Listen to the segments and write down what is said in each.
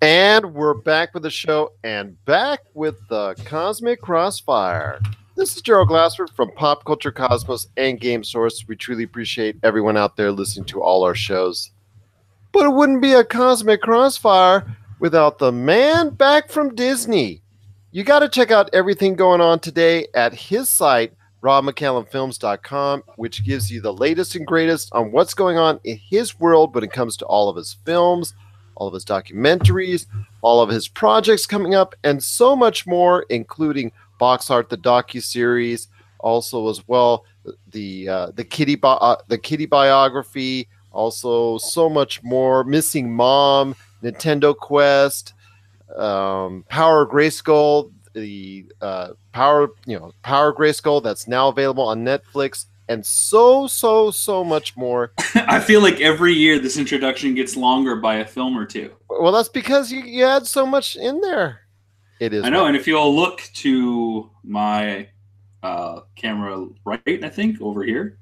And we're back with the show and back with the Cosmic Crossfire. This is Gerald Glassford from Pop Culture Cosmos and Game Source. We truly appreciate everyone out there listening to all our shows. But it wouldn't be a Cosmic Crossfire without the man back from Disney. You got to check out everything going on today at his site, robmccallumfilms.com, which gives you the latest and greatest on what's going on in his world when it comes to all of his films, all of his documentaries, all of his projects coming up, and so much more, including Box Art, the docuseries, also as well the Kitty biography, also so much more. Missing Mom, Nintendo Quest, Power Grayskull, the Power Grayskull that's now available on Netflix, and so much more. I feel like every year this introduction gets longer by a film or two. Well, that's because you had so much in there. It is. I know, and if you'll look to my camera right, I think, over here,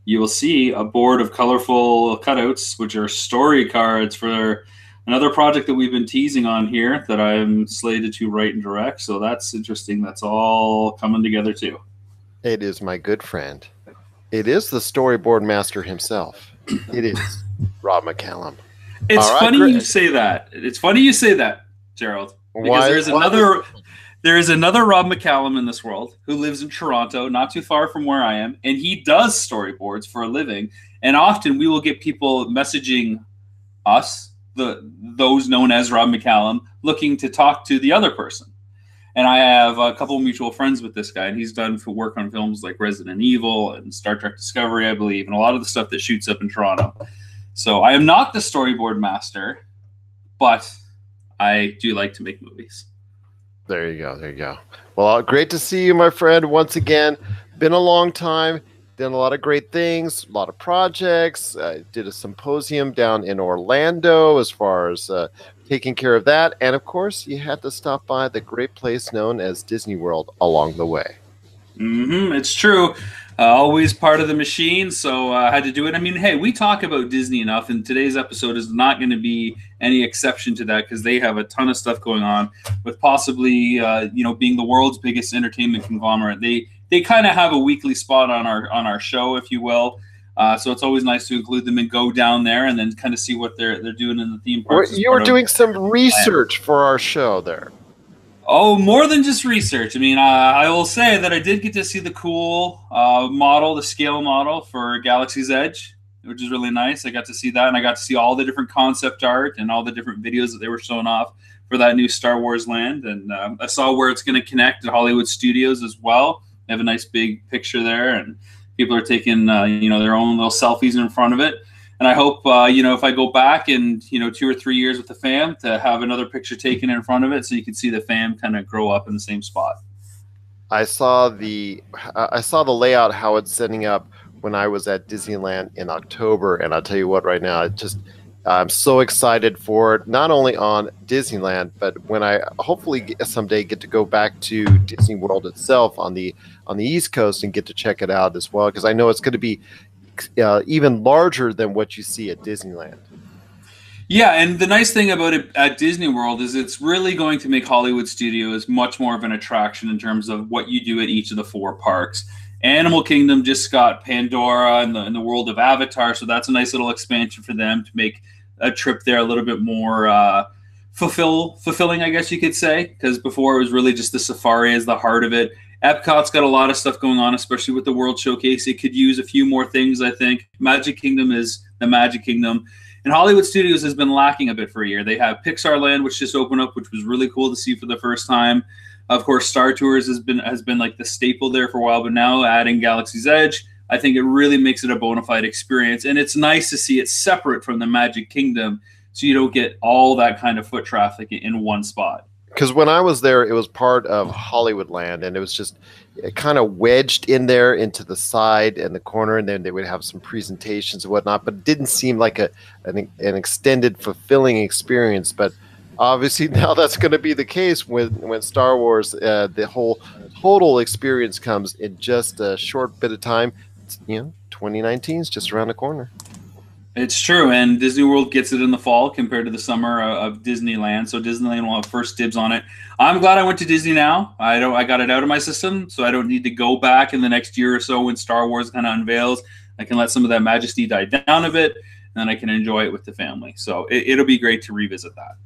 you will see a board of colorful cutouts, which are story cards for another project that we've been teasing on here that I'm slated to write and direct. So that's interesting. That's all coming together too. It is, my good friend. It is the storyboard master himself. It is Rob McCallum. It's funny you say that. It's funny you say that, Gerald. Because there is another Rob McCallum in this world who lives in Toronto, not too far from where I am, and he does storyboards for a living. And often we will get people messaging us, those known as Rob McCallum, looking to talk to the other person. And I have a couple of mutual friends with this guy, and he's done work on films like Resident Evil and Star Trek Discovery, I believe, and a lot of the stuff that shoots up in Toronto. So I am not the storyboard master, but I do like to make movies. There you go. There you go. Well, great to see you, my friend, once again. Been a long time. Done a lot of great things, a lot of projects. Did a symposium down in Orlando as far as taking care of that. And, of course, you had to stop by the great place known as Disney World along the way. It's true. Always part of the machine, so I had to do it. I mean, hey, we talk about Disney enough, and today's episode is not going to be any exception to that because they have a ton of stuff going on with possibly, being the world's biggest entertainment conglomerate. They kind of have a weekly spot on our show, if you will. So it's always nice to include them and go down there and then kind of see what they're doing in the theme parks. You were doing some research for our show there. Oh, more than just research. I mean, I will say that I did get to see the cool model, the scale model for Galaxy's Edge, which is really nice. I got to see that, and I got to see all the different concept art and all the different videos that they were showing off for that new Star Wars land. And I saw where it's going to connect at Hollywood Studios as well. They have a nice big picture there, and people are taking their own little selfies in front of it. And I hope, if I go back in, 2 or 3 years with the fam, to have another picture taken in front of it so you can see the fam kind of grow up in the same spot. I saw the layout, how it's setting up when I was at Disneyland in October. And I'll tell you what, right now, I'm so excited for it, not only on Disneyland, but when I hopefully someday get to go back to Disney World itself on the East Coast and get to check it out as well, because I know it's going to be even larger than what you see at Disneyland. Yeah, and the nice thing about it at Disney World is it's really going to make Hollywood Studios much more of an attraction in terms of what you do at each of the 4 parks. Animal Kingdom just got Pandora in the world of Avatar, so that's a nice little expansion for them to make a trip there a little bit more fulfilling, I guess you could say, because before it was really just the safari as the heart of it. Epcot's got a lot of stuff going on, especially with the World Showcase. It could use a few more things, I think. Magic Kingdom is the Magic Kingdom. And Hollywood Studios has been lacking a bit for a year. They have Pixar Land, which just opened up, which was really cool to see for the first time. Of course, Star Tours has been like the staple there for a while, but now adding Galaxy's Edge, I think it really makes it a bona fide experience. And it's nice to see it separate from the Magic Kingdom so you don't get all that kind of foot traffic in one spot. Because when I was there, it was part of Hollywoodland, and it was just kind of wedged in there into the side and the corner, and then they would have some presentations and whatnot, but it didn't seem like an extended, fulfilling experience. But obviously now that's going to be the case when Star Wars, the whole total experience comes in just a short bit of time. 2019 is just around the corner. It's true, and Disney World gets it in the fall compared to the summer of Disneyland. So Disneyland will have first dibs on it. I'm glad I went to Disney now. I got it out of my system, so I don't need to go back in the next year or so when Star Wars kind of unveils. I can let some of that majesty die down a bit, and then I can enjoy it with the family. So it'll be great to revisit that.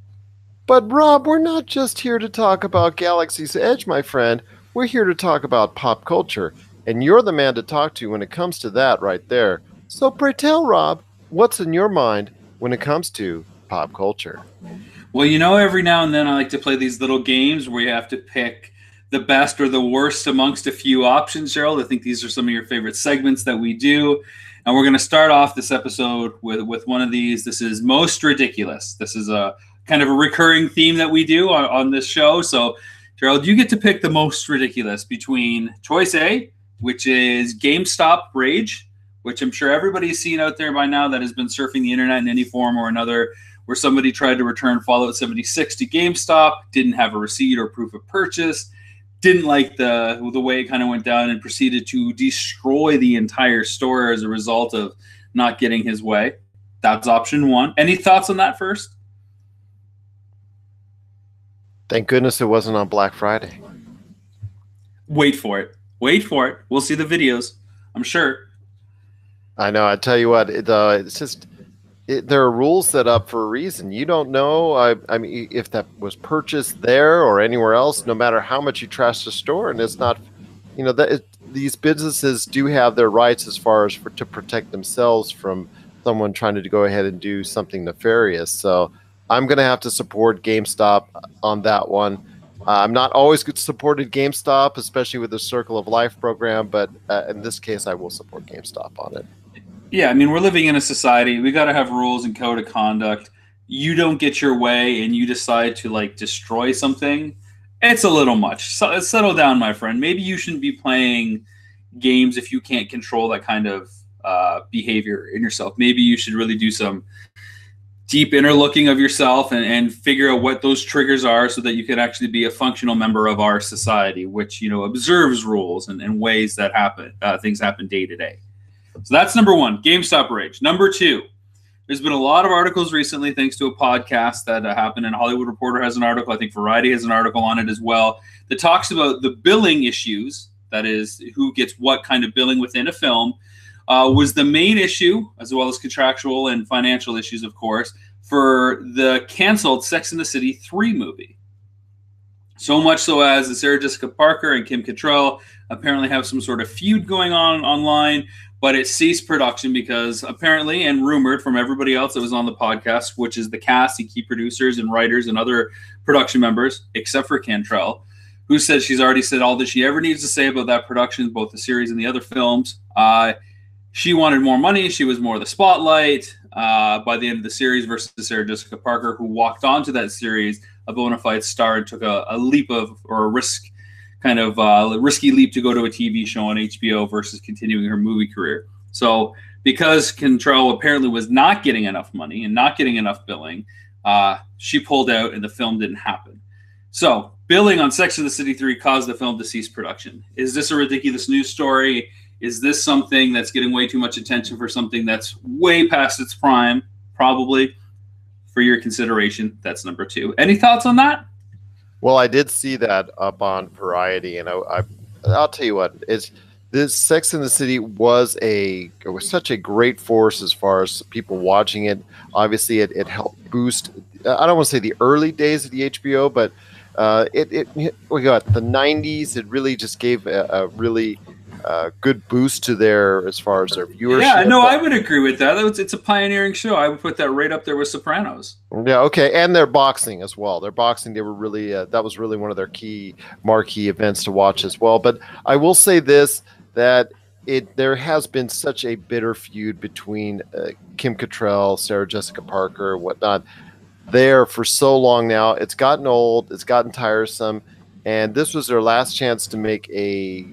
But Rob, we're not just here to talk about Galaxy's Edge, my friend. We're here to talk about pop culture, and you're the man to talk to when it comes to that right there. So pray tell, Rob, what's in your mind when it comes to pop culture? Well, every now and then I like to play these little games where you have to pick the best or the worst amongst a few options, Gerald. I think these are some of your favorite segments that we do. And we're going to start off this episode with one of these. This is Most Ridiculous. This is a kind of a recurring theme that we do on this show. So, Gerald, you get to pick the most ridiculous between choice A, which is GameStop Rage, which I'm sure everybody's seen out there by now that has been surfing the internet in any form or another, where somebody tried to return Fallout 76 to GameStop, didn't have a receipt or proof of purchase, didn't like the way it kind of went down, and proceeded to destroy the entire store as a result of not getting his way. That's option one. Any thoughts on that first? Thank goodness it wasn't on Black Friday. Wait for it. Wait for it. We'll see the videos, I'm sure. I know. I tell you what, it's just there are rules set up for a reason. You don't know. I mean, if that was purchased there or anywhere else, no matter how much you trash the store, and it's not, these businesses do have their rights as far as to protect themselves from someone trying to go ahead and do something nefarious. So I'm going to have to support GameStop on that one. I'm not always supported GameStop, especially with the Circle of Life program, but in this case, I will support GameStop on it. Yeah, I mean, we're living in a society. We got to have rules and code of conduct. You don't get your way and you decide to destroy something. It's a little much. So, settle down, my friend. Maybe you shouldn't be playing games if you can't control that kind of behavior in yourself. Maybe you should really do some deep inner looking of yourself and figure out what those triggers are so that you can actually be a functional member of our society, which, observes rules and ways that things happen day to day. So that's number one, GameStop Rage. Number two, there's been a lot of articles recently, thanks to a podcast that happened, and Hollywood Reporter has an article. I think Variety has an article on it as well that talks about the billing issues, that is, who gets what kind of billing within a film, was the main issue, as well as contractual and financial issues, of course, for the canceled Sex and the City 3 movie. So much so as that Sarah Jessica Parker and Kim Cattrall apparently have some sort of feud going on online, but it ceased production because apparently, and rumored from everybody else that was on the podcast, which is the cast and key producers and writers and other production members, except for Cantrell, who said she's already said all that she ever needs to say about that production, both the series and the other films. She wanted more money. She was more the spotlight by the end of the series versus Sarah Jessica Parker, who walked onto that series a bona fide star and took a leap of, or a risk, kind of risky leap to go to a TV show on HBO versus continuing her movie career. So because Cantrell apparently was not getting enough money and not getting enough billing, she pulled out and the film didn't happen. So billing on Sex and the City 3 caused the film to cease production. Is this a ridiculous news story? Is this something that's getting way too much attention for something that's way past its prime? Probably. For your consideration, that's number two. Any thoughts on that? Well, I did see that up on Variety, and I'll tell you what, this Sex and the City was such a great force as far as people watching it. Obviously, it helped boost. I don't want to say the early days of the HBO, but we got the '90s. It really just gave a really good boost to as far as their viewership. Yeah, no, I would agree with that. It's a pioneering show. I would put that right up there with Sopranos. Yeah, okay, and their boxing as well. Their boxing, they were really that was really one of their key marquee events to watch as well. But I will say this, that there has been such a bitter feud between Kim Cattrall, Sarah Jessica Parker, and whatnot there for so long now. It's gotten old, it's gotten tiresome, and this was their last chance to make a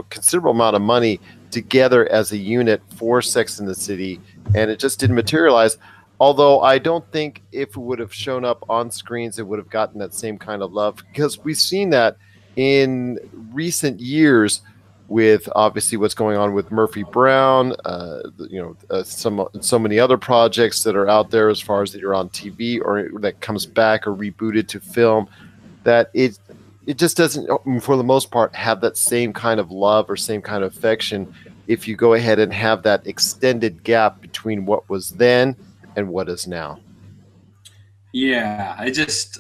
considerable amount of money together as a unit for Sex and the City, and it just didn't materialize. Although I don't think if it would have shown up on screens, it would have gotten that same kind of love, because we've seen that in recent years with obviously what's going on with Murphy Brown, so many other projects that are out there as far as that you're on TV or that comes back or rebooted to film, that it just doesn't, for the most part, have that same kind of love or same kind of affection if you go ahead and have that extended gap between what was then and what is now. Yeah, I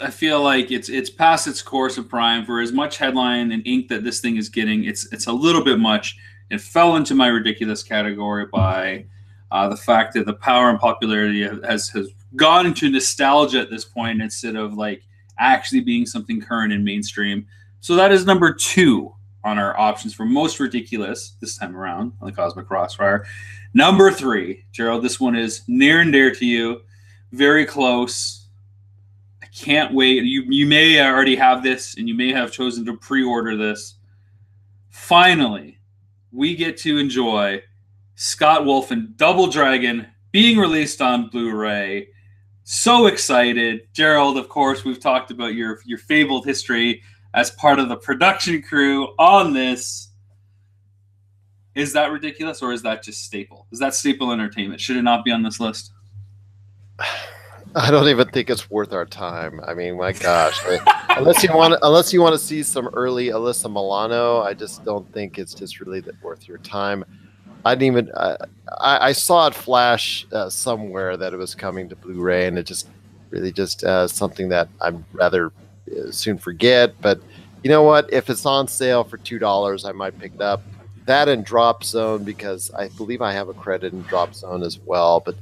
feel like it's past its course of prime for as much headline and ink that this thing is getting. It's a little bit much. It fell into my ridiculous category by the fact that the power and popularity has gone into nostalgia at this point instead of like actually being something current and mainstream. So that is number 2 on our options for most ridiculous this time around on the Cosmic Crossfire. Number 3, Gerald, this one is near and dear to you, very close. Can't wait. You may already have this, and you may have chosen to pre-order this. Finally, we get to enjoy Scott Wolfen Double Dragon being released on Blu-ray. So excited. Gerald, of course, we've talked about your fabled history as part of the production crew on this. Is that ridiculous, or is that just staple? Is that staple entertainment? Should it not be on this list? I don't even think it's worth our time. I mean, my gosh, unless you want to see some early Alyssa Milano, I just don't think it's just really worth your time. I didn't even. I saw it flash somewhere that it was coming to Blu-ray, and it just really just something that I'd rather soon forget. But you know what? If it's on sale for $2, I might pick it up. That and Drop Zone, because I believe I have a credit in Drop Zone as well. But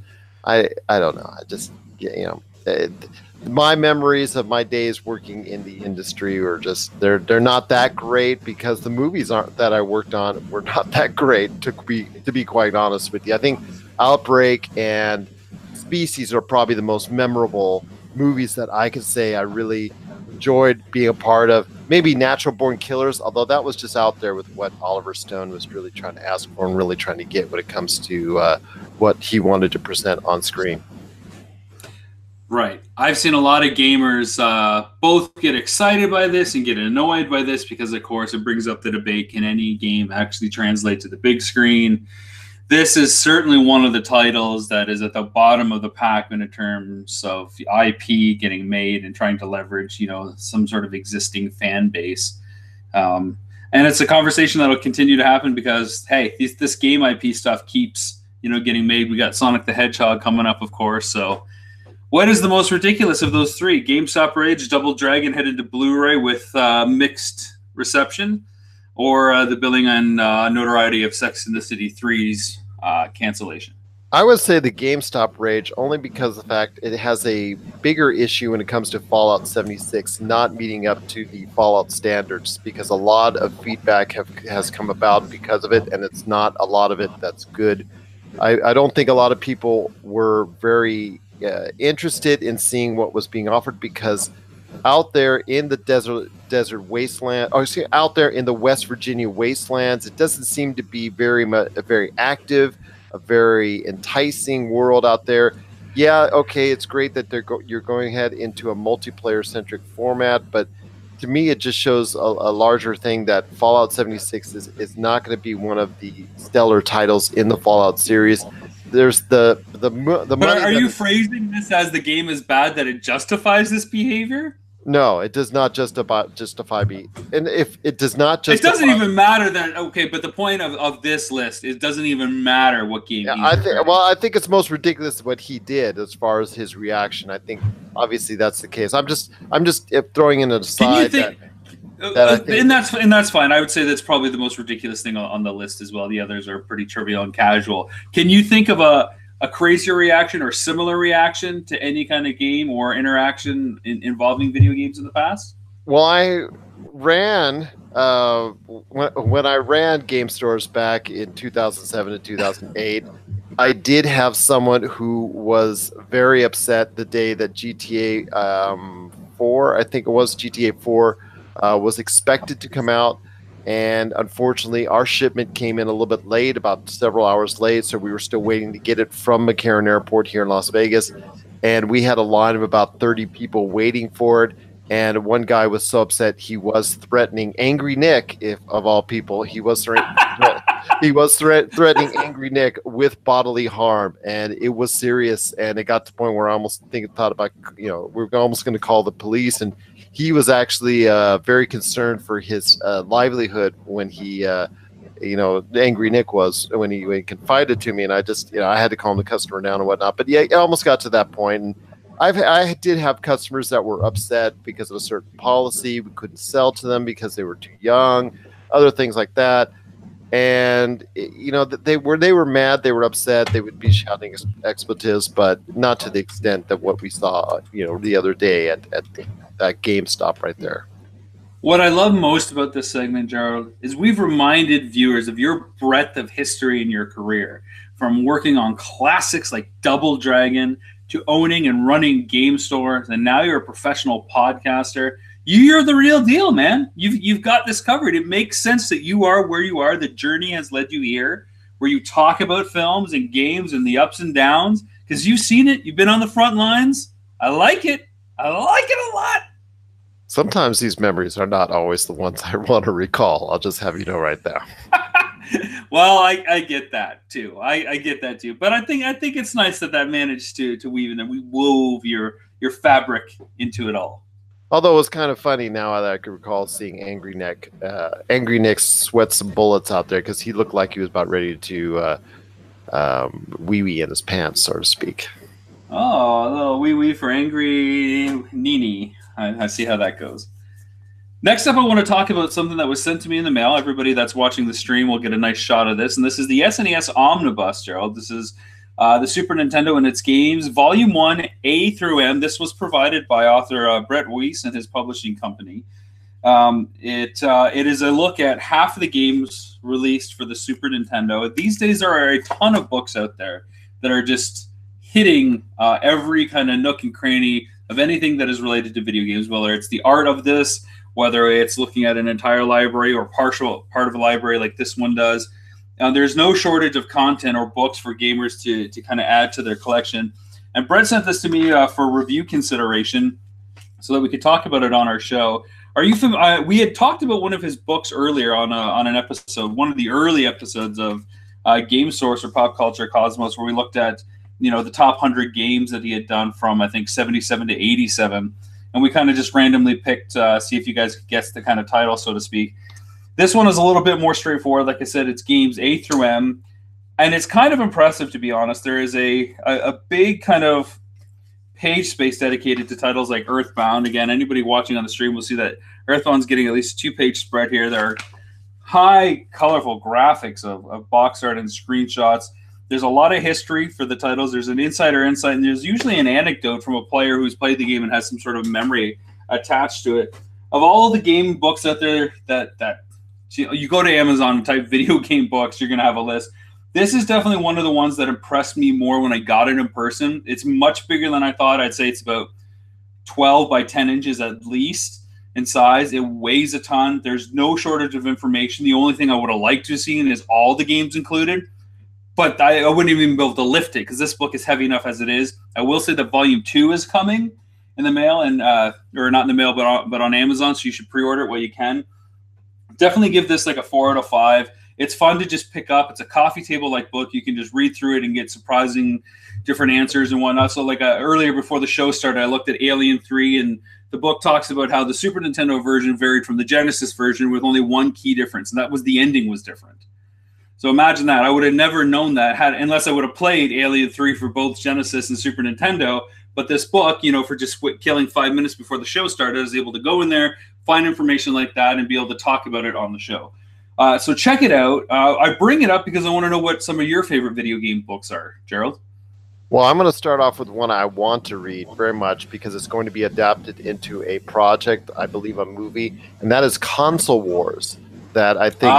I don't know. I just. My memories of my days working in the industry are just they're not that great, because the movies that I worked on were not that great, to be quite honest with you. I think Outbreak and Species are probably the most memorable movies that I could say I really enjoyed being a part of. Maybe Natural Born Killers, although that was just out there with what Oliver Stone was really trying to ask for and really trying to get when it comes to what he wanted to present on screen. Right. I've seen a lot of gamers both get excited by this and get annoyed by this because, of course, it brings up the debate, can any game actually translate to the big screen? This is certainly one of the titles that is at the bottom of the pack in terms of IP getting made and trying to leverage, some sort of existing fan base. And it's a conversation that will continue to happen because, hey, this game IP stuff keeps, getting made. We got Sonic the Hedgehog coming up, of course, so... What is the most ridiculous of those 3? GameStop Rage, Double Dragon headed to Blu-ray with mixed reception, or the billing and notoriety of Sex and the City 3's cancellation? I would say the GameStop Rage, only because of the fact it has a bigger issue when it comes to Fallout 76 not meeting up to the Fallout standards, because a lot of feedback has come about because of it, and it's not a lot of it that's good. I don't think a lot of people were very... interested in seeing what was being offered, because out there in the desert wasteland, out there in the West Virginia wastelands, it doesn't seem to be a very active, a very enticing world out there. Yeah, okay, it's great that you're going ahead into a multiplayer centric format, but to me, it just shows a larger thing that Fallout 76 is not going to be one of the stellar titles in the Fallout series. There's the money. But are you phrasing this as the game is bad that it justifies this behavior? No, it does not justify me. And if it does not justify... It doesn't even matter that... Okay, but the point of this list, it doesn't even matter what game I think it's most ridiculous what he did as far as his reaction. I think, obviously, that's the case. I'm just throwing in an aside and that's fine. I would say that's probably the most ridiculous thing on the list as well. The others are pretty trivial and casual. Can you think of a crazier reaction or similar reaction to any kind of game or interaction involving video games in the past? Well, I ran when I ran game stores back in 2007 and 2008. I did have someone who was very upset the day that GTA 4, I think it was GTA 4, was expected to come out, and unfortunately our shipment came in a little bit late, about several hours late, so we were still waiting to get it from McCarran Airport here in Las Vegas, and we had a line of about 30 people waiting for it, And one guy was so upset he was threatening Angry Nick, if of all people, he was threatening Angry Nick with bodily harm, and it was serious. And it got to the point where I almost thought about, we're almost going to call the police. And he was actually very concerned for his livelihood when he, Angry Nick was when he confided to me, and I just, I had to calm the customer down and whatnot. But yeah, it almost got to that point, and I did have customers that were upset because of a certain policy. We couldn't sell to them because they were too young, other things like that. And they were mad, they were upset, they would be shouting expletives, but not to the extent that what we saw, the other day at GameStop right there. What I love most about this segment, Gerald, is we've reminded viewers of your breadth of history in your career, from working on classics like Double Dragon to owning and running game stores, and now you're a professional podcaster. You're the real deal, man. You've got this covered. It makes sense that you are where you are. The journey has led you here, where you talk about films and games and the ups and downs, because you've seen it. You've been on the front lines. I like it. I like it a lot. Sometimes these memories are not always the ones I want to recall. I'll just have you know right now. Well, I get that too. I get that too. But I think it's nice that managed to weave in, and we wove your fabric into it all. Although it was kind of funny now that I could recall seeing Angry Nick. Angry Nick sweat some bullets out there because he looked like he was about ready to wee-wee in his pants, so to speak. Oh, a little wee-wee for Angry Nini. I see how that goes. Next up, I want to talk about something that was sent to me in the mail. Everybody that's watching the stream will get a nice shot of this. And this is the SNES Omnibus, Gerald. This is the Super Nintendo and its games, Volume 1, A through M. This was provided by author Brett Weiss and his publishing company. It is a look at half of the games released for the Super Nintendo. These days, there are a ton of books out there that are just hitting every kind of nook and cranny of anything that is related to video games, whether it's the art of this, whether it's looking at an entire library or partial part of a library like this one does. There's no shortage of content or books for gamers to kind of add to their collection. And Brett sent this to me for review consideration so that we could talk about it on our show. Are you we had talked about one of his books earlier on an episode, one of the early episodes of Game Source or Pop Culture Cosmos, where we looked at the top 100 games that he had done from, I think, 77 to 87. And we kind of just randomly picked, see if you guys could guess the kind of title, so to speak. This one is a little bit more straightforward. Like I said, it's games A through M. And it's kind of impressive, to be honest. There is a big kind of page space dedicated to titles like Earthbound. Again, anybody watching on the stream will see that Earthbound's getting at least a 2-page spread here. There are high, colorful graphics of box art and screenshots. There's a lot of history for the titles. There's an insider insight, and there's usually an anecdote from a player who's played the game and has some sort of memory attached to it. Of all the game books out there that you go to Amazon and type video game books, you're going to have a list. This is definitely one of the ones that impressed me more when I got it in person. It's much bigger than I thought. I'd say it's about 12 by 10 inches at least in size. It weighs a ton. There's no shortage of information. The only thing I would have liked to have seen is all the games included. But I wouldn't even be able to lift it because this book is heavy enough as it is. I will say that Volume 2 is coming in the mail, and or not in the mail, but on Amazon, so you should pre-order it while you can. Definitely give this like a 4 out of 5. It's fun to just pick up. It's a coffee table-like book. You can just read through it and get surprising different answers and whatnot. So like earlier before the show started, I looked at Alien 3, and the book talks about how the Super Nintendo version varied from the Genesis version with only one key difference, and that was the ending was different. So imagine that. I would have never known that unless I would have played Alien 3 for both Genesis and Super Nintendo. But this book, for just killing 5 minutes before the show started, I was able to go in there, find information like that, and be able to talk about it on the show. So check it out. I bring it up because I want to know what some of your favorite video game books are, Gerald. Well, I'm going to start off with one I want to read very much because it's going to be adapted into a project, I believe a movie, and that is Console Wars, that I think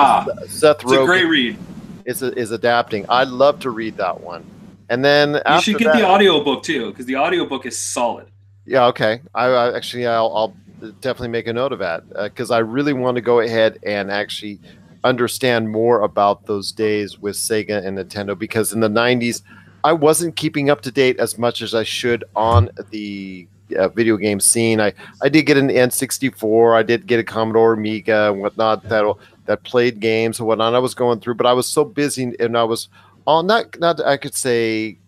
Seth Rogen... It's a great read. Is adapting. I'd love to read that one. And then you should get the audiobook too, because the audiobook is solid. Yeah, okay. I'll definitely make a note of that because I really want to go ahead and actually understand more about those days with Sega and Nintendo, because in the 90s, I wasn't keeping up to date as much as I should on the video game scene. I did get an N64. I did get a Commodore Amiga and whatnot that played games and whatnot. I was going through, but I was so busy and I was all not I could say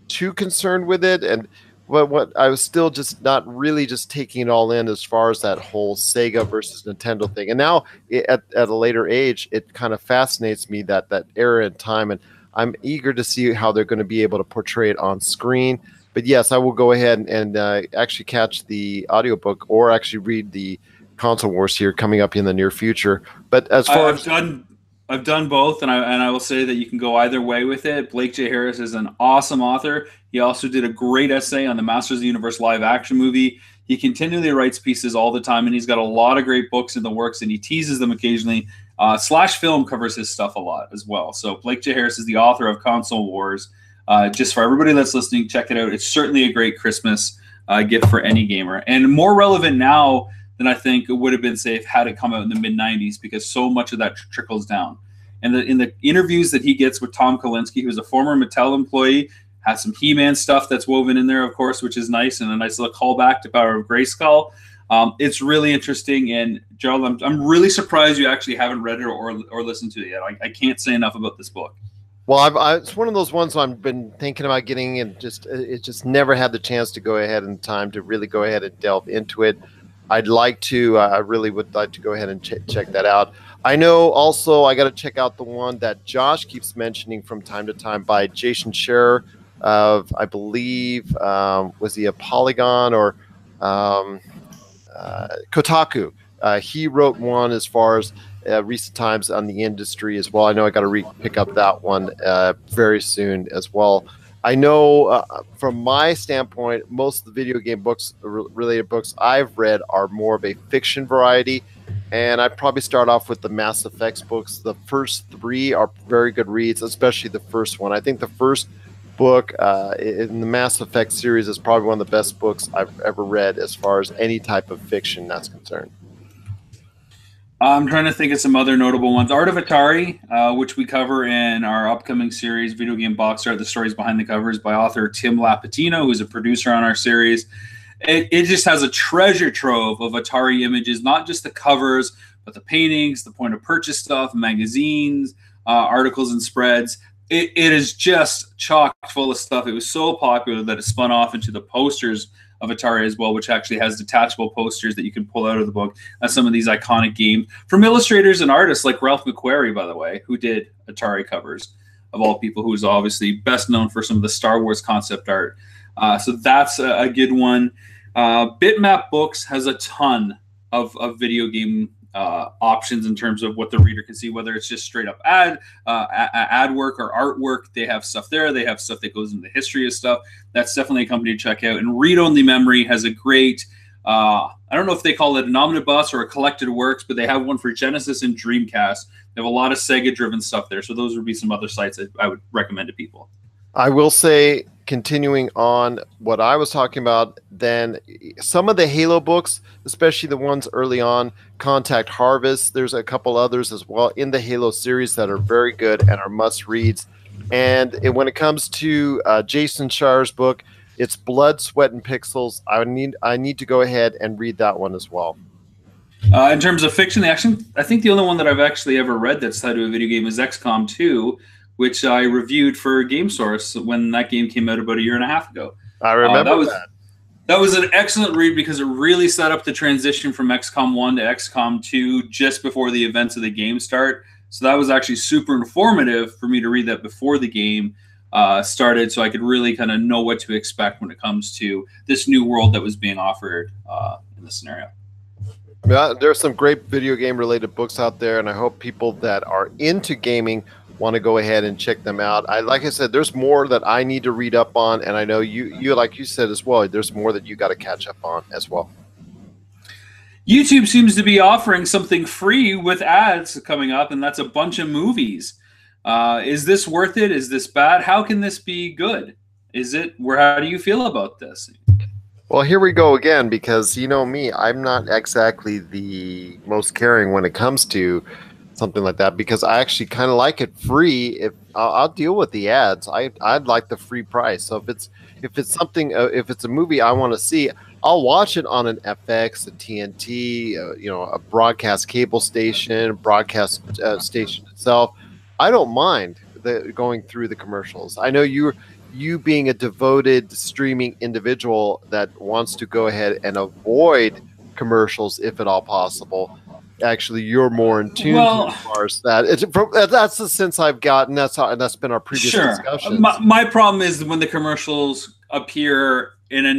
too concerned with it, and what I was still just not really just taking it all in as far as that whole Sega versus Nintendo thing. And now at a later age, it kind of fascinates me that era in time, and I'm eager to see how they're going to be able to portray it on screen. But yes, I will go ahead and actually catch the audiobook or actually read the Console Wars here coming up in the near future. But as far as I've done both, and I will say that you can go either way with it. Blake J. Harris is an awesome author. He also did a great essay on the Masters of the Universe live action movie. He continually writes pieces all the time, and he's got a lot of great books in the works, and he teases them occasionally. Slash Film covers his stuff a lot as well. So Blake J. Harris is the author of Console Wars. Just for everybody that's listening, check it out. It's certainly a great Christmas gift for any gamer, and more relevant now than I think it would have been safe had it come out in the mid-90s, because so much of that trickles down. And in the interviews that he gets with Tom Kalinske, who's a former Mattel employee, has some He-Man stuff that's woven in there, of course, which is nice, and a nice little callback to Power of Grayskull. It's really interesting, and Gerald, I'm really surprised you actually haven't read it or listened to it yet. I can't say enough about this book. Well, it's one of those ones I've been thinking about getting, and it just never had the chance to go ahead in time to really go ahead and delve into it. I'd like to. I really would like to go ahead and check that out. I know also I got to check out the one that Josh keeps mentioning from time to time by Jason Scherer of, I believe, was he a Polygon or Kotaku? He wrote one as far as recent times on the industry as well. I know I got to pick up that one very soon as well. I know from my standpoint, most of the video game books, related books I've read are more of a fiction variety. And I'd probably start off with the Mass Effect books. The first 3 are very good reads, especially the first one. I think the first book in the Mass Effect series is probably one of the best books I've ever read as far as any type of fiction that's concerned. I'm trying to think of some other notable ones. Art of Atari, which we cover in our upcoming series, Video Game Box Art, The Stories Behind the Covers, by author Tim Lapatino, who's a producer on our series. It just has a treasure trove of Atari images, not just the covers, but the paintings, the point of purchase stuff, magazines, articles and spreads. It is just chock full of stuff. It was so popular that it spun off into the posters of Atari as well, which actually has detachable posters that you can pull out of the book as some of these iconic games from illustrators and artists like Ralph McQuarrie, by the way, who did Atari covers, of all people, who is obviously best known for some of the Star Wars concept art. So that's a good one. Bitmap Books has a ton of video game options in terms of what the reader can see, whether it's just straight up ad work or artwork. They have stuff there. They have stuff that goes into the history of stuff. That's definitely a company to check out. And Read Only Memory has a great, I don't know if they call it an omnibus or a collected works, but they have one for Genesis and Dreamcast. They have a lot of Sega-driven stuff there. So those would be some other sites that I would recommend to people. I will say, continuing on what I was talking about, then some of the Halo books, especially the ones early on, Contact Harvest, there's a couple others as well in the Halo series that are very good and are must-reads. And when it comes to Jason Scherer's book, it's Blood, Sweat, and Pixels. I need to go ahead and read that one as well. In terms of fiction, I think the only one that I've actually ever read that's tied to a video game is XCOM 2, which I reviewed for GameSource when that game came out about a year and a half ago. I remember that. That was an excellent read because it really set up the transition from XCOM 1 to XCOM 2 just before the events of the game start. So that was actually super informative for me to read that before the game started, so I could really kind of know what to expect when it comes to this new world that was being offered in the scenario. Yeah, there's some great video game related books out there, and I hope people that are into gaming want to go ahead and check them out. Like I said, there's more that I need to read up on, and I know you like you said as well, there's more that you got to catch up on as well. YouTube seems to be offering something free with ads coming up, and that's a bunch of movies. Is this worth it? Is this bad? How can this be good? How do you feel about this? Well, here we go again, because you know me, I'm not exactly the most caring when it comes to something like that, because I actually kind of like it free. If I'll deal with the ads, I'd like the free price. So if it's something, if it's a movie I want to see, I'll watch it on an FX, a TNT, a broadcast cable station, broadcast station itself. I don't mind going through the commercials. I know you being a devoted streaming individual that wants to go ahead and avoid commercials if at all possible. Actually, you're more in tune as far as that. That's the sense I've gotten. That's been our previous discussion. My problem is when the commercials appear in a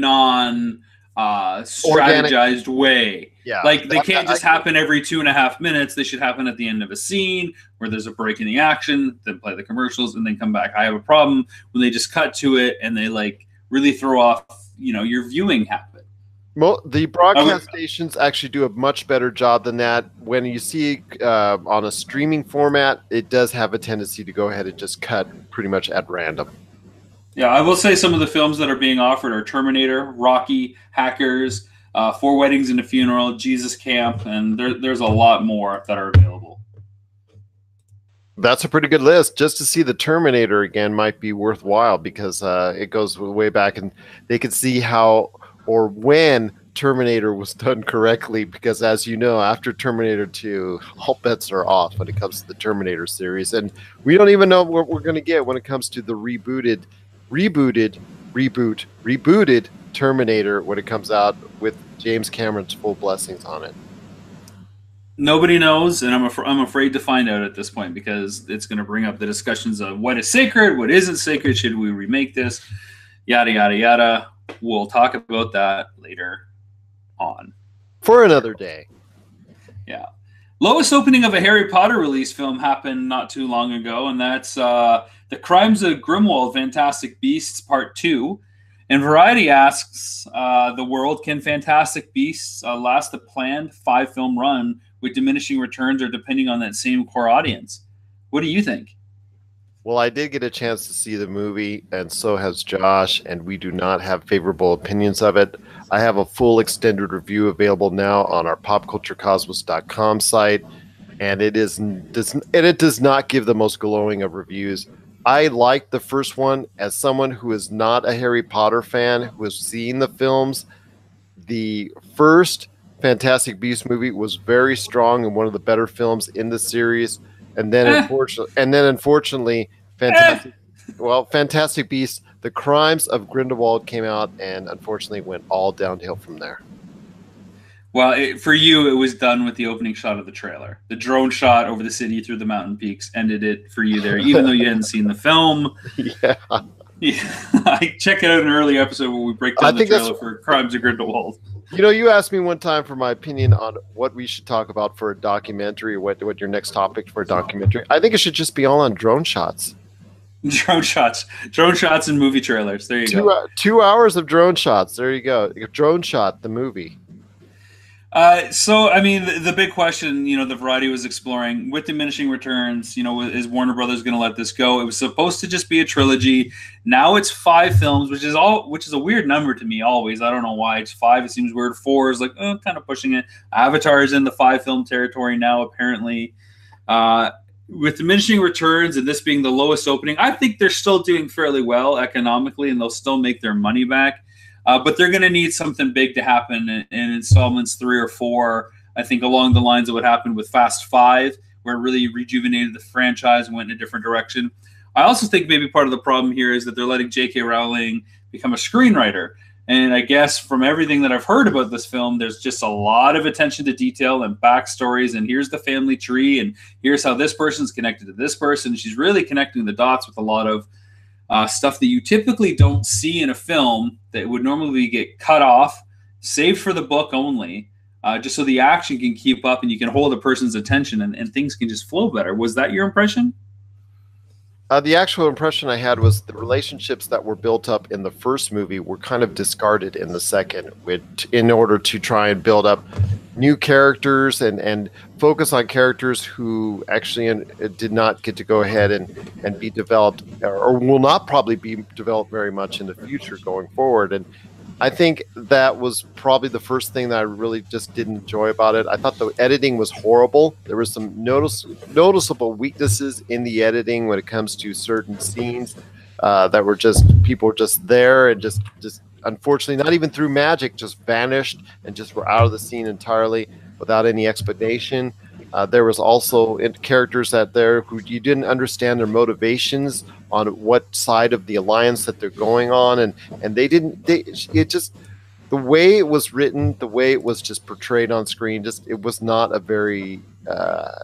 strategized way. Yeah, like they can't just happen every 2.5 minutes. They should happen at the end of a scene where there's a break in the action, then play the commercials, and then come back. I have a problem when they just cut to it and they like really throw off, your viewing habit. The broadcast stations actually do a much better job than that. When you see on a streaming format, it does have a tendency to go ahead and just cut pretty much at random. Yeah, I will say some of the films that are being offered are Terminator, Rocky, Hackers, 4 Weddings and a Funeral, Jesus Camp, and there's a lot more that are available. That's a pretty good list. Just to see the Terminator again might be worthwhile because it goes way back, and they can see how or when Terminator was done correctly, because as you know, after Terminator 2, all bets are off when it comes to the Terminator series, and we don't even know what we're going to get when it comes to the rebooted Terminator when it comes out with James Cameron's full blessings on it. Nobody knows, and I'm afraid to find out at this point because it's going to bring up the discussions of what is sacred, what isn't sacred, should we remake this, yada, yada, yada. We'll talk about that later on. For another day. Yeah. Lowest opening of a Harry Potter release film happened not too long ago, and that's The Crimes of Grindelwald, Fantastic Beasts Part 2. And Variety asks the world, can Fantastic Beasts last a planned 5-film run with diminishing returns or depending on that same core audience? What do you think? Well, I did get a chance to see the movie, and so has Josh, and we do not have favorable opinions of it. I have a full extended review available now on our popculturecosmos.com site, and it does not give the most glowing of reviews. I liked the first one. As someone who is not a Harry Potter fan, who has seen the films, the first Fantastic Beasts movie was very strong and one of the better films in the series. And then, unfortunately, Fantastic Beasts: The Crimes of Grindelwald came out, and unfortunately went all downhill from there. Well, for you, it was done with the opening shot of the trailer. The drone shot over the city through the mountain peaks ended it for you there, even though you hadn't seen the film. Yeah. I check out an early episode where we break down the trailer for Crimes of Grindelwald. You asked me one time for my opinion on what we should talk about for a documentary, what your next topic for a documentary. I think it should just be all on drone shots. Drone shots and movie trailers. There you go. 2 hours of drone shots. There you go. Drone Shot, the movie. So, I mean, the big question, the Variety was exploring with diminishing returns, is Warner Brothers going to let this go? It was supposed to just be a trilogy. Now it's 5 films, which is a weird number to me always. I don't know why it's 5. It seems weird. 4 is like, kind of pushing it. Avatar is in the 5-film territory now, apparently. With diminishing returns and this being the lowest opening, I think they're still doing fairly well economically, and they'll still make their money back. But they're going to need something big to happen in installments 3 or 4, I think along the lines of what happened with Fast 5, where it really rejuvenated the franchise and went in a different direction. I also think maybe part of the problem here is that they're letting J.K. Rowling become a screenwriter. And I guess from everything that I've heard about this film, there's just a lot of attention to detail and backstories. And here's the family tree, and here's how this person's connected to this person. She's really connecting the dots with a lot of stuff that you typically don't see in a film that would normally get cut off, saved for the book only, just so the action can keep up and you can hold a person's attention and things can just flow better. Was that your impression? The actual impression I had was the relationships that were built up in the first movie were kind of discarded in the second, in order to try and build up new characters and focus on characters who actually did not get to go ahead and be developed, or will not probably be developed very much in the future going forward. And I think that was probably the first thing that I really just didn't enjoy about it. I thought the editing was horrible. There were some noticeable weaknesses in the editing when it comes to certain scenes. that were just people just there and just unfortunately not even through magic, just vanished and just were out of the scene entirely without any explanation. There was also characters that there who you didn't understand their motivations on what side of the alliance that they're going on, and it just, the way it was written, the way it was just portrayed on screen, just it was not a very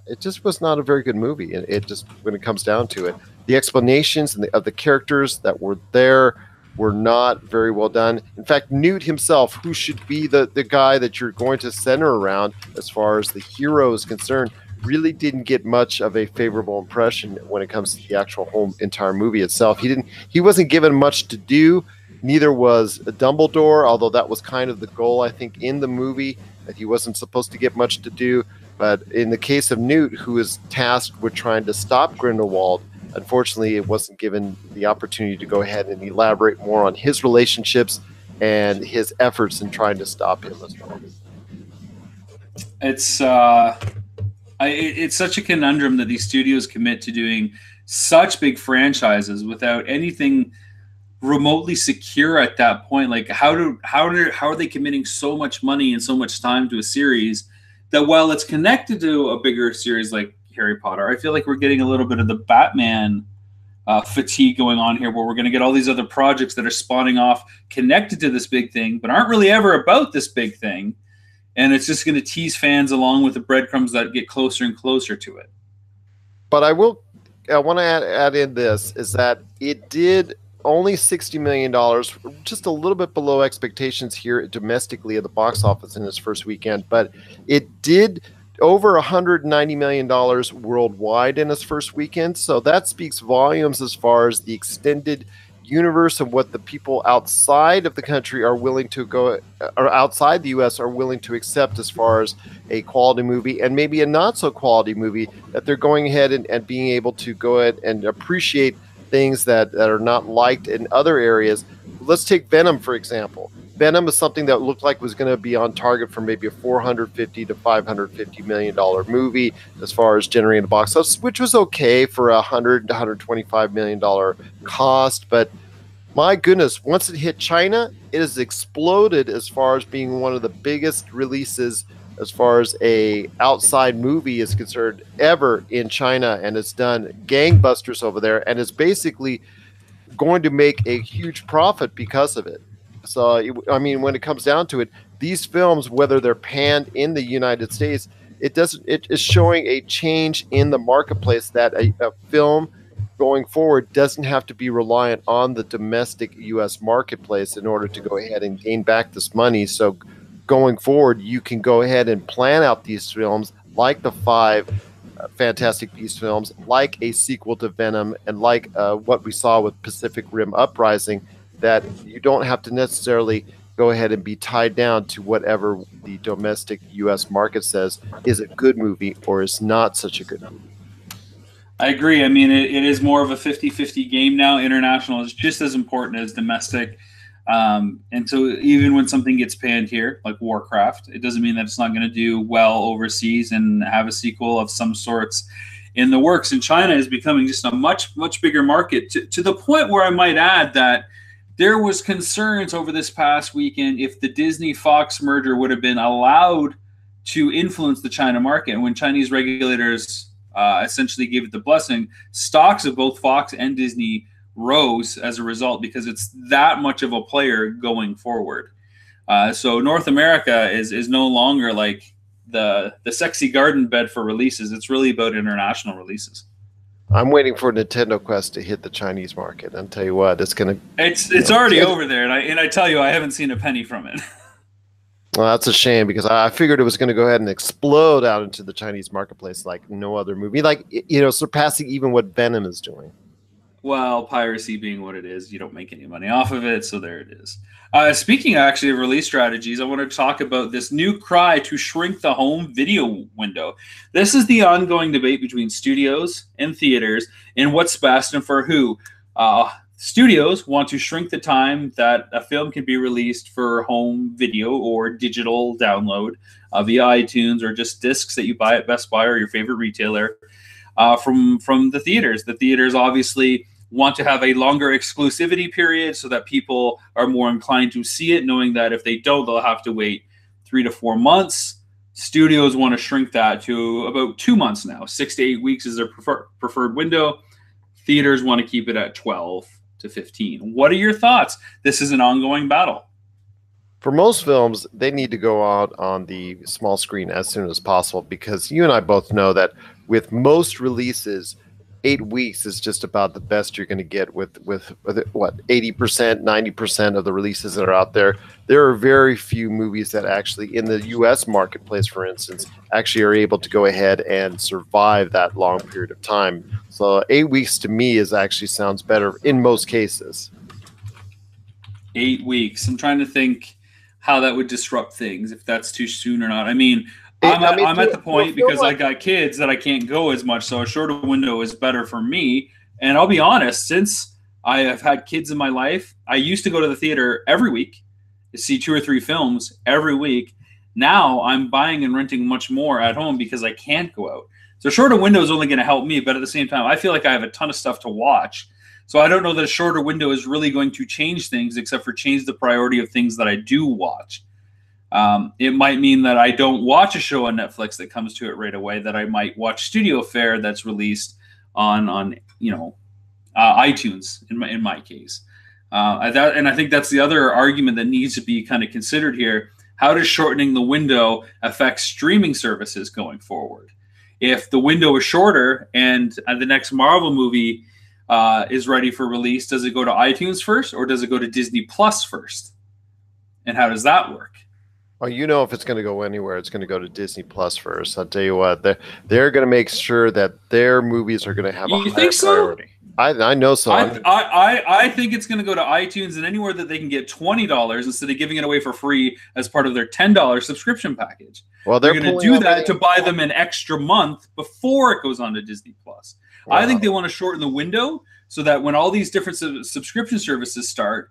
it just was not a very good movie. It just, when it comes down to it, the explanations of the characters that were there were not very well done. In fact, Newt himself, who should be the guy that you're going to center around as far as the hero is concerned, really didn't get much of a favorable impression when it comes to the actual whole entire movie itself. He wasn't given much to do. Neither was Dumbledore, although that was kind of the goal, I think, in the movie, that he wasn't supposed to get much to do. But in the case of Newt, who is tasked with trying to stop Grindelwald, unfortunately, it wasn't given the opportunity to go ahead and elaborate more on his relationships and his efforts in trying to stop him as well. It's such a conundrum that these studios commit to doing such big franchises without anything remotely secure at that point. Like, how are they committing so much money and so much time to a series that, while it's connected to a bigger series like Harry Potter, I feel like we're getting a little bit of the Batman fatigue going on here, where we're going to get all these other projects that are spawning off connected to this big thing, but aren't really ever about this big thing. And it's just going to tease fans along with the breadcrumbs that get closer and closer to it. But I want to add in this, is that it did only $60 million, just a little bit below expectations here domestically at the box office in its first weekend, but it did over $190 million worldwide in its first weekend. So that speaks volumes as far as the extended universe of what the people outside of the country are willing to go, or outside the U.S. are willing to accept as far as a quality movie, and maybe a not so quality movie, that they're going ahead and being able to go ahead and appreciate things that are not liked in other areas. Let's take Venom, for example. Venom is something that looked like was going to be on target for maybe a $450 to $550 million movie as far as generating the box office, which was okay for a $100 to $125 million cost. But my goodness, once it hit China, it has exploded as far as being one of the biggest releases as far as a outside movie is concerned ever in China, and it's done gangbusters over there, and it's basically going to make a huge profit because of it. So, I mean, when it comes down to it, these films, whether they're panned in the United States, it is showing a change in the marketplace, that a film going forward doesn't have to be reliant on the domestic U.S. marketplace in order to go ahead and gain back this money. So going forward, you can go ahead and plan out these films like the 5 Fantastic Beasts films, like a sequel to Venom, and like what we saw with Pacific Rim Uprising, that you don't have to necessarily go ahead and be tied down to whatever the domestic U.S. market says is a good movie or is not such a good movie. I agree. I mean, it is more of a 50-50 game now. International is just as important as domestic. And so even when something gets panned here, like Warcraft, it doesn't mean that it's not going to do well overseas and have a sequel of some sorts in the works. And China is becoming just a much, much bigger market, to the point where I might add that there was concerns over this past weekend if the Disney-Fox merger would have been allowed to influence the China market. And when Chinese regulators essentially gave it the blessing, stocks of both Fox and Disney rose as a result, because it's that much of a player going forward. So North America is no longer like the sexy garden bed for releases. It's really about international releases. I'm waiting for Nintendo Quest to hit the Chinese market, and tell you what, it's already over there, and I tell you, I haven't seen a penny from it. Well, that's a shame, because I figured it was going to go ahead and explode out into the Chinese marketplace like no other movie, like, you know, surpassing even what Venom is doing. Well, piracy being what it is, you don't make any money off of it, so there it is. Speaking actually of release strategies, I want to talk about this new cry to shrink the home video window. This is the ongoing debate between studios and theaters and what's best and for who. Studios want to shrink the time that a film can be released for home video or digital download via iTunes or just discs that you buy at Best Buy or your favorite retailer. From the theaters. The theaters obviously want to have a longer exclusivity period so that people are more inclined to see it, knowing that if they don't, they'll have to wait 3 to 4 months. Studios want to shrink that to about 2 months now. 6 to 8 weeks is their preferred window. Theaters want to keep it at 12 to 15. What are your thoughts? This is an ongoing battle. For most films, they need to go out on the small screen as soon as possible, because you and I both know that with most releases, 8 weeks is just about the best you're going to get with what, 80%, 90% of the releases that are out there. There are very few movies that actually, in the U.S. marketplace, for instance, actually are able to go ahead and survive that long period of time. So 8 weeks to me actually sounds better in most cases. 8 weeks. I'm trying to think how that would disrupt things, if that's too soon or not. I mean, I'm at the point, because I got kids, that I can't go as much, so a shorter window is better for me. And I'll be honest, since I have had kids in my life, I used to go to the theater every week to see 2 or 3 films every week. Now I'm buying and renting much more at home because I can't go out. So a shorter window is only going to help me, but at the same time, I feel like I have a ton of stuff to watch. So I don't know that a shorter window is really going to change things, except for change the priority of things that I do watch. It might mean that I don't watch a show on Netflix that comes to it right away, that I might watch studio fare that's released on iTunes in my case. And I think that's the other argument that needs to be kind of considered here. How does shortening the window affect streaming services going forward? If the window is shorter and the next Marvel movie is ready for release, does it go to iTunes first, or does it go to Disney Plus first? And how does that work? Well, if it's going to go anywhere, it's going to go to Disney Plus first. I'll tell you what, they're going to make sure that their movies are going to have a higher priority. I know so. I think it's going to go to iTunes and anywhere that they can get $20 instead of giving it away for free as part of their $10 subscription package. Well, they're going to do that to buy them an extra month before it goes on to Disney Plus. Wow. I think they want to shorten the window so that when all these different subscription services start,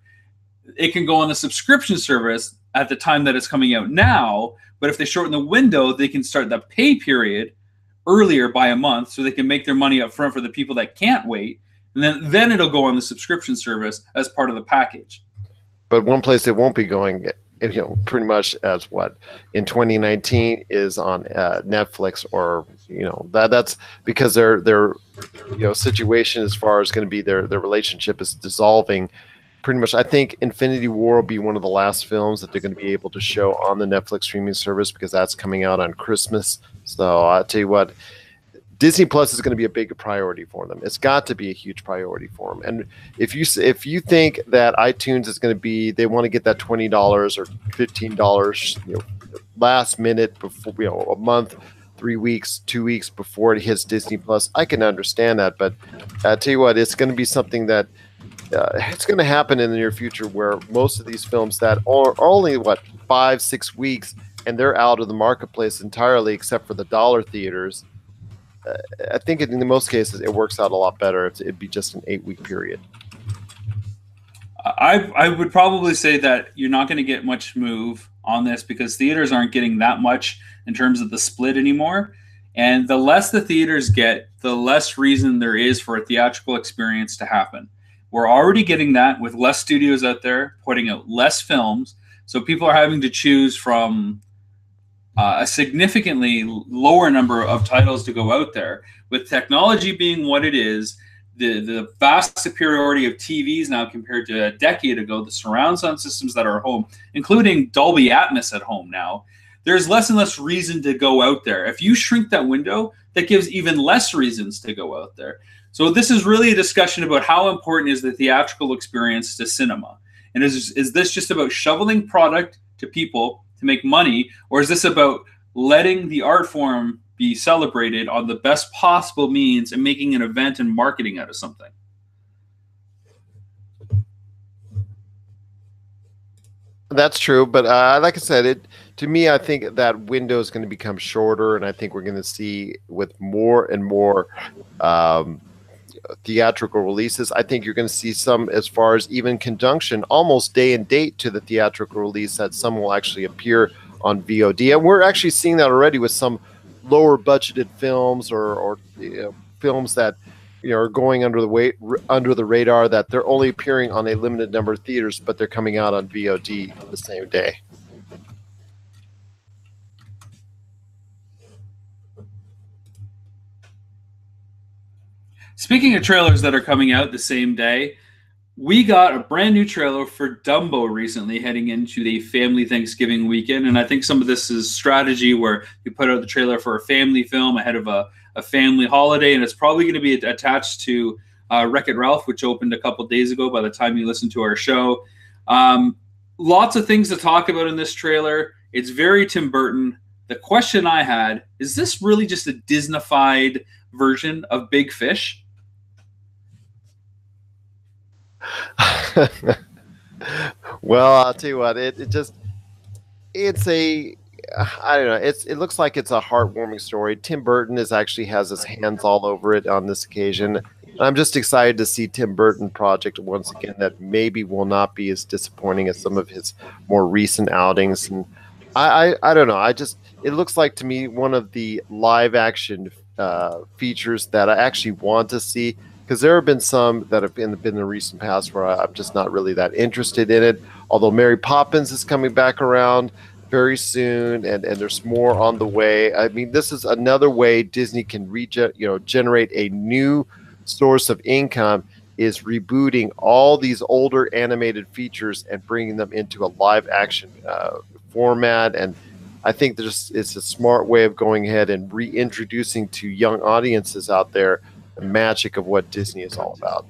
it can go on the subscription service at the time that it's coming out now. But if they shorten the window, they can start the pay period earlier by a month, so they can make their money up front for the people that can't wait. And then it'll go on the subscription service as part of the package. But one place it won't be going, pretty much as what in 2019 is on Netflix, or that's because their situation as far as going to be their relationship is dissolving. Pretty much, I think Infinity War will be one of the last films that they're going to be able to show on the Netflix streaming service, because that's coming out on Christmas. So I'll tell you what, Disney Plus is going to be a big priority for them. It's got to be a huge priority for them. And if you think that iTunes is going to be, they want to get that $20 or $15, last minute before, a month, 3 weeks, 2 weeks before it hits Disney Plus, I can understand that. But I tell you what, it's going to be something that it's going to happen in the near future, where most of these films that are only 5-6 weeks and they're out of the marketplace entirely, except for the dollar theaters. I think in most cases it works out a lot better if it'd be just an 8-week period. I would probably say that you're not going to get much move on this, because theaters aren't getting that much in terms of the split anymore. And the less the theaters get, the less reason there is for a theatrical experience to happen. We're already getting that with less studios out there putting out less films. So people are having to choose from a significantly lower number of titles to go out there. With technology being what it is, the vast superiority of TVs now compared to a decade ago, the surround sound systems that are at home, including Dolby Atmos at home now, there's less and less reason to go out there. If you shrink that window, that gives even less reasons to go out there. So this is really a discussion about how important is the theatrical experience to cinema. And is this just about shoveling product to people to make money, or is this about letting the art form be celebrated on the best possible means and making an event and marketing out of something? That's true, but like I said, to me, I think that window is going to become shorter, and I think we're going to see with more and more theatrical releases. I think you're going to see some, as far as even conjunction, almost day and date to the theatrical release, that some will actually appear on VOD, and we're actually seeing that already with some lower budgeted films or films that are going under the radar, that they're only appearing on a limited number of theaters, but they're coming out on VOD the same day. Speaking of trailers that are coming out the same day, we got a brand new trailer for Dumbo recently heading into the family Thanksgiving weekend. And I think some of this is strategy where you put out the trailer for a family film ahead of a family holiday. And it's probably going to be attached to Wreck-It Ralph, which opened a couple days ago by the time you listen to our show. Lots of things to talk about in this trailer. It's very Tim Burton. The question I had, is this really just a Disney-fied version of Big Fish? Well, I'll tell you what, I don't know. It looks like it's a heartwarming story. Tim Burton actually has his hands all over it on this occasion. And I'm just excited to see Tim Burton project once again that maybe will not be as disappointing as some of his more recent outings. And I don't know. It looks like to me one of the live action features that I actually want to see, because there have been some that have been in the recent past where I'm just not really that interested in it. Although Mary Poppins is coming back around very soon, and there's more on the way. I mean, this is another way Disney can generate a new source of income, is rebooting all these older animated features and bringing them into a live action format. And I think it's a smart way of going ahead and reintroducing to young audiences out there the magic of what Disney is all about.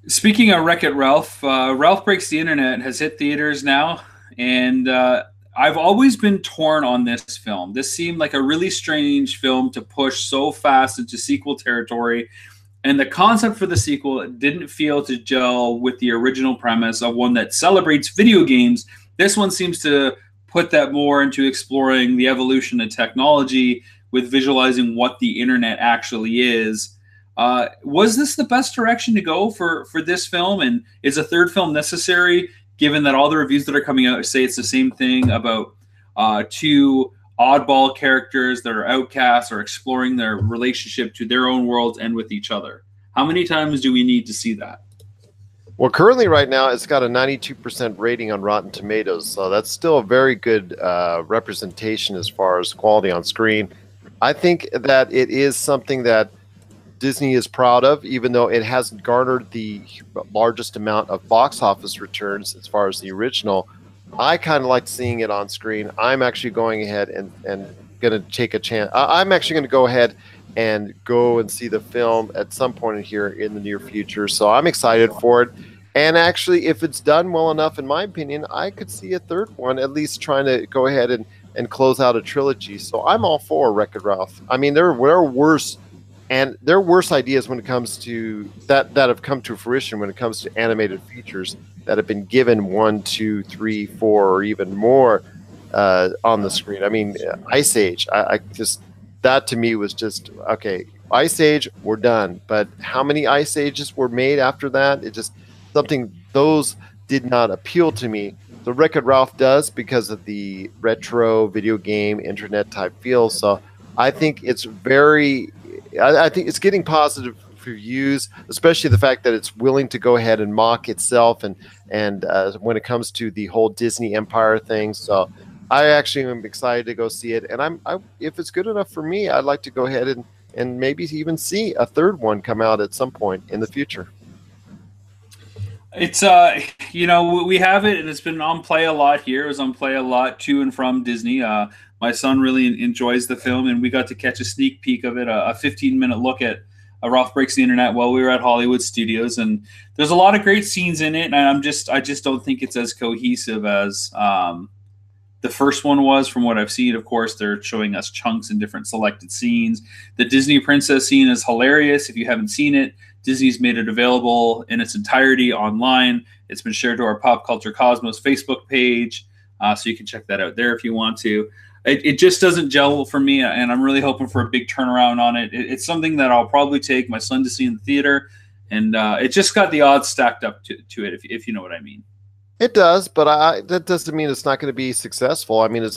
Speaking of Wreck-It Ralph, Ralph Breaks the Internet has hit theaters now, and I've always been torn on this film. This seemed like a really strange film to push so fast into sequel territory, and the concept for the sequel didn't feel to gel with the original premise of one that celebrates video games. This one seems to put that more into exploring the evolution of technology with visualizing what the internet actually is. Was this the best direction to go for this film? And is a third film necessary, given that all the reviews that are coming out say it's the same thing about two oddball characters that are outcasts or exploring their relationship to their own worlds and with each other? How many times do we need to see that? Well, currently right now it's got a 92% rating on Rotten Tomatoes, so that's still a very good representation as far as quality on screen. I think that it is something that Disney is proud of, even though it hasn't garnered the largest amount of box office returns as far as the original. I kind of like seeing it on screen. I'm actually going ahead and going to take a chance. I'm actually going to go ahead and go and see the film at some point in here in the near future. So I'm excited for it. And actually, if it's done well enough, in my opinion, I could see a third one, at least trying to go ahead and close out a trilogy. So I'm all for Wreck-It Ralph. I mean, there are worse ideas when it comes to that have come to fruition when it comes to animated features that have been given 1, 2, 3, 4, or even more on the screen. I mean, Ice Age. That to me was just okay. Ice Age, we're done. But how many Ice Ages were made after that? It just something those did not appeal to me. The Wreck-It Ralph does because of the retro video game internet type feel. So I think it's I think it's getting positive reviews, especially the fact that it's willing to go ahead and mock itself and when it comes to the whole Disney Empire thing. So I actually am excited to go see it, and if it's good enough for me, I'd like to go ahead and maybe even see a third one come out at some point in the future. It's we have it, and it's been on play a lot here. It was on play a lot to and from Disney. My son really enjoys the film, and we got to catch a sneak peek of it, a 15-minute look at Ralph Breaks the Internet while we were at Hollywood Studios. And there's a lot of great scenes in it, and I just don't think it's as cohesive as the first one was from what I've seen. Of course, they're showing us chunks and different selected scenes. The Disney princess scene is hilarious. If you haven't seen it, Disney's made it available in its entirety online. It's been shared to our Pop Culture Cosmos Facebook page, so you can check that out there if you want to. It just doesn't gel for me, and I'm really hoping for a big turnaround on it. It's something that I'll probably take my son to see in the theater, and it just got the odds stacked up to it, if you know what I mean. It does, but that doesn't mean it's not going to be successful. I mean,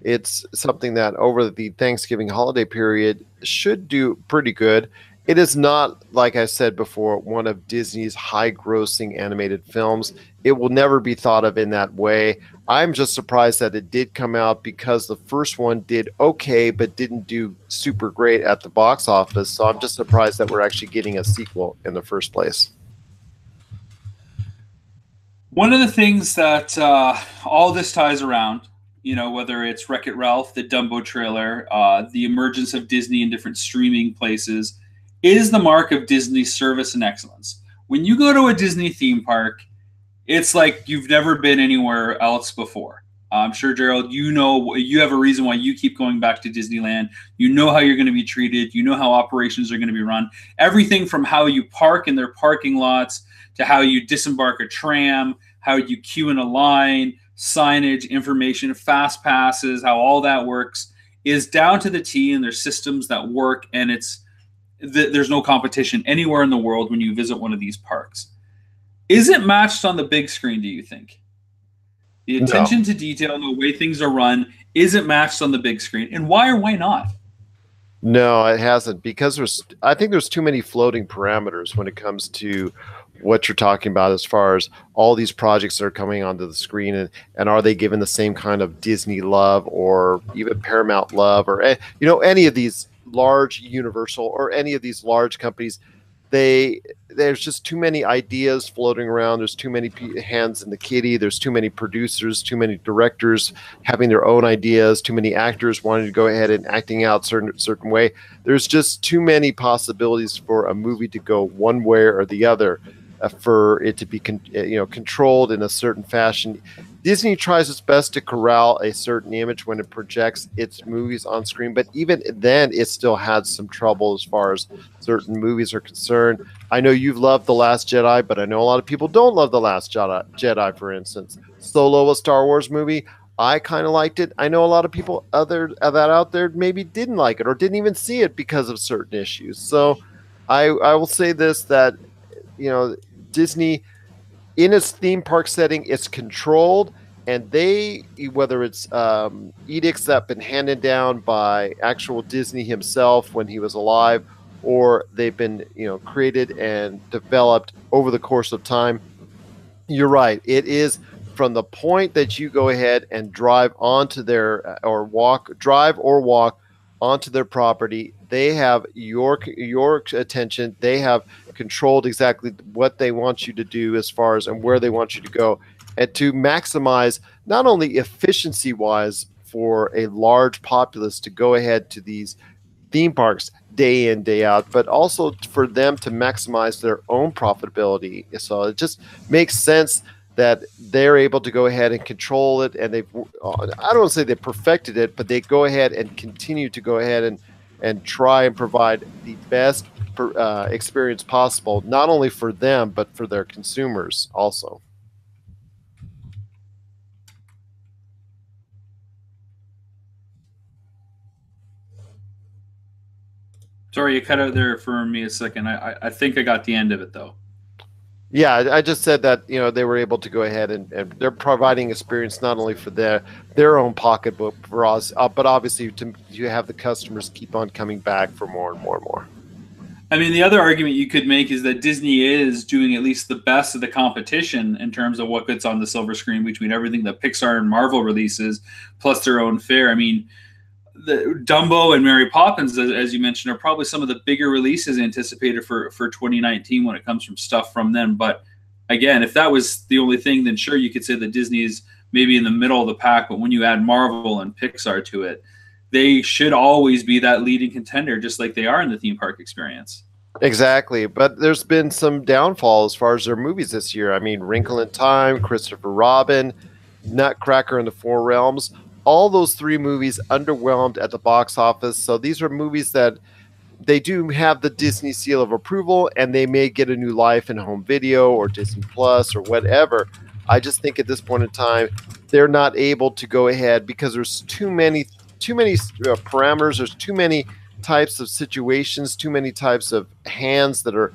It's something that over the Thanksgiving holiday period should do pretty good. It is not, like I said before, one of Disney's high grossing animated films. It will never be thought of in that way. I'm just surprised that it did come out because the first one did okay, but didn't do super great at the box office. So I'm just surprised that we're actually getting a sequel in the first place. One of the things that all this ties around, you know, whether it's Wreck-It Ralph, the Dumbo trailer, the emergence of Disney in different streaming places, is the mark of Disney's service and excellence. When you go to a Disney theme park, it's like you've never been anywhere else before. I'm sure, Gerald, you know, you have a reason why you keep going back to Disneyland. You know how you're going to be treated. You know how operations are going to be run. Everything from how you park in their parking lots to how you disembark a tram, how you queue in a line, signage, information, fast passes, how all that works is down to the T, and there's systems that work, and there's no competition anywhere in the world when you visit one of these parks. Is it matched on the big screen, do you think? The attention to detail and the way things are run, is it matched on the big screen? And why or why not? No, it hasn't, because I think there's too many floating parameters when it comes to what you're talking about as far as all these projects that are coming onto the screen, and are they given the same kind of Disney love or even Paramount love, or any of these large Universal or any of these large companies. There's just too many ideas floating around. There's too many hands in the kitty. There's too many producers, too many directors having their own ideas, too many actors wanting to go ahead and acting out certain way. There's just too many possibilities for a movie to go one way or the other, for it to be controlled in a certain fashion. Disney tries its best to corral a certain image when it projects its movies on screen, but even then, it still had some trouble as far as certain movies are concerned. I know you've loved The Last Jedi, but I know a lot of people don't love The Last Jedi, for instance. Solo, a Star Wars movie, I kind of liked it. I know a lot of people out there maybe didn't like it or didn't even see it because of certain issues. So I will say this, that Disney, in its theme park setting, it's controlled, and whether it's edicts that have been handed down by actual Disney himself when he was alive, or they've been created and developed over the course of time. You're right. It is from the point that you go ahead and drive onto drive or walk onto their property. They have your attention. They have controlled exactly what they want you to do as far as and where they want you to go, and to maximize not only efficiency wise for a large populace to go ahead to these theme parks day in, day out, but also for them to maximize their own profitability. So it just makes sense that they're able to go ahead and control it, and I don't want to say they perfected it, but they go ahead and continue to go ahead and try and provide the best experience possible, not only for them, but for their consumers also. Sorry, you cut out there for me a second. I think I got the end of it, though. Yeah, I just said that they were able to go ahead and they're providing experience not only for their own pocketbook for us, but obviously to have the customers keep on coming back for more and more and more. I mean, the other argument you could make is that Disney is doing at least the best of the competition in terms of what gets on the silver screen between everything that Pixar and Marvel releases, plus their own fare. I mean, the Dumbo and Mary Poppins, as you mentioned, are probably some of the bigger releases anticipated for 2019 when it comes from stuff from them. But again, if that was the only thing, then sure, you could say that Disney is maybe in the middle of the pack. But when you add Marvel and Pixar to it, they should always be that leading contender, just like they are in the theme park experience. Exactly. But there's been some downfall as far as their movies this year. I mean, Wrinkle in Time, Christopher Robin, Nutcracker and the Four Realms, all those three movies underwhelmed at the box office. So these are movies that they do have the Disney seal of approval, and they may get a new life in home video or Disney Plus or whatever. I just think at this point in time, they're not able to go ahead because there's too many parameters. There's too many types of situations, too many types of hands that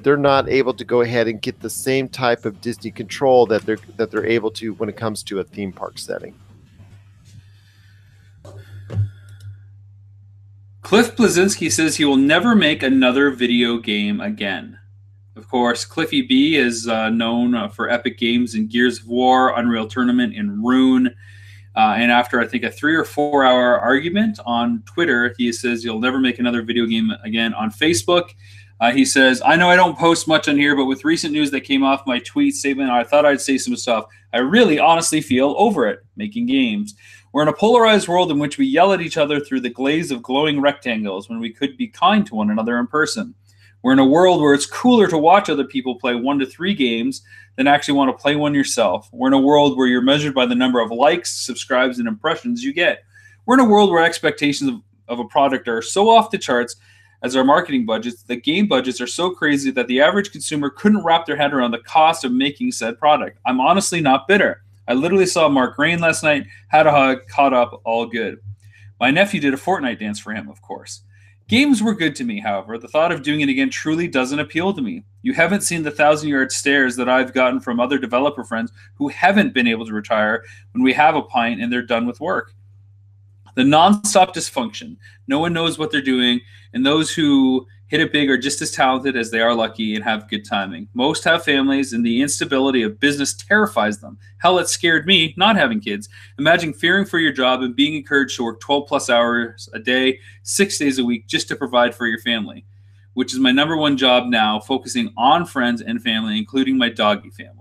they're not able to go ahead and get the same type of Disney control that they're able to when it comes to a theme park setting. Cliff Blazinski says he will never make another video game again. Of course, Cliffy B is known for epic games in Gears of War, Unreal Tournament, and Rune. And after, I think, a 3 or 4 hour argument on Twitter, he says he'll never make another video game again. On Facebook, he says, I know I don't post much on here, but with recent news that came off my tweet statement, I thought I'd say some stuff. I really honestly feel over it, making games. We're in a polarized world in which we yell at each other through the glaze of glowing rectangles when we could be kind to one another in person. We're in a world where it's cooler to watch other people play 1 to 3 games than actually want to play one yourself. We're in a world where you're measured by the number of likes, subscribes, and impressions you get. We're in a world where expectations of a product are so off the charts as our marketing budgets. The game budgets are so crazy that the average consumer couldn't wrap their head around the cost of making said product. I'm honestly not bitter. I literally saw Mark Rain last night, had a hug, caught up, all good. My nephew did a Fortnite dance for him, of course. Games were good to me, however. The thought of doing it again truly doesn't appeal to me. You haven't seen the 1,000-yard stares that I've gotten from other developer friends who haven't been able to retire when we have a pint and they're done with work. The nonstop dysfunction. No one knows what they're doing, and those who hit it big are just as talented as they are lucky and have good timing. Most have families, and the instability of business terrifies them. Hell, it scared me not having kids. Imagine fearing for your job and being encouraged to work 12-plus hours a day, 6 days a week, just to provide for your family, which is my #1 job now, focusing on friends and family, including my doggy family.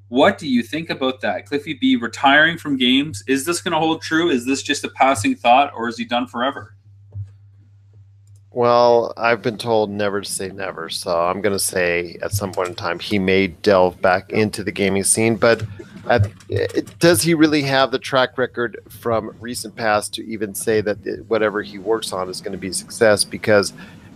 What do you think about that? Cliffy B retiring from games. Is this going to hold true? Is this just a passing thought, or is he done forever? Well, I've been told never to say never, so I'm going to say at some point in time he may delve back into the gaming scene, but does he really have the track record from recent past to even say that whatever he works on is going to be a success? Because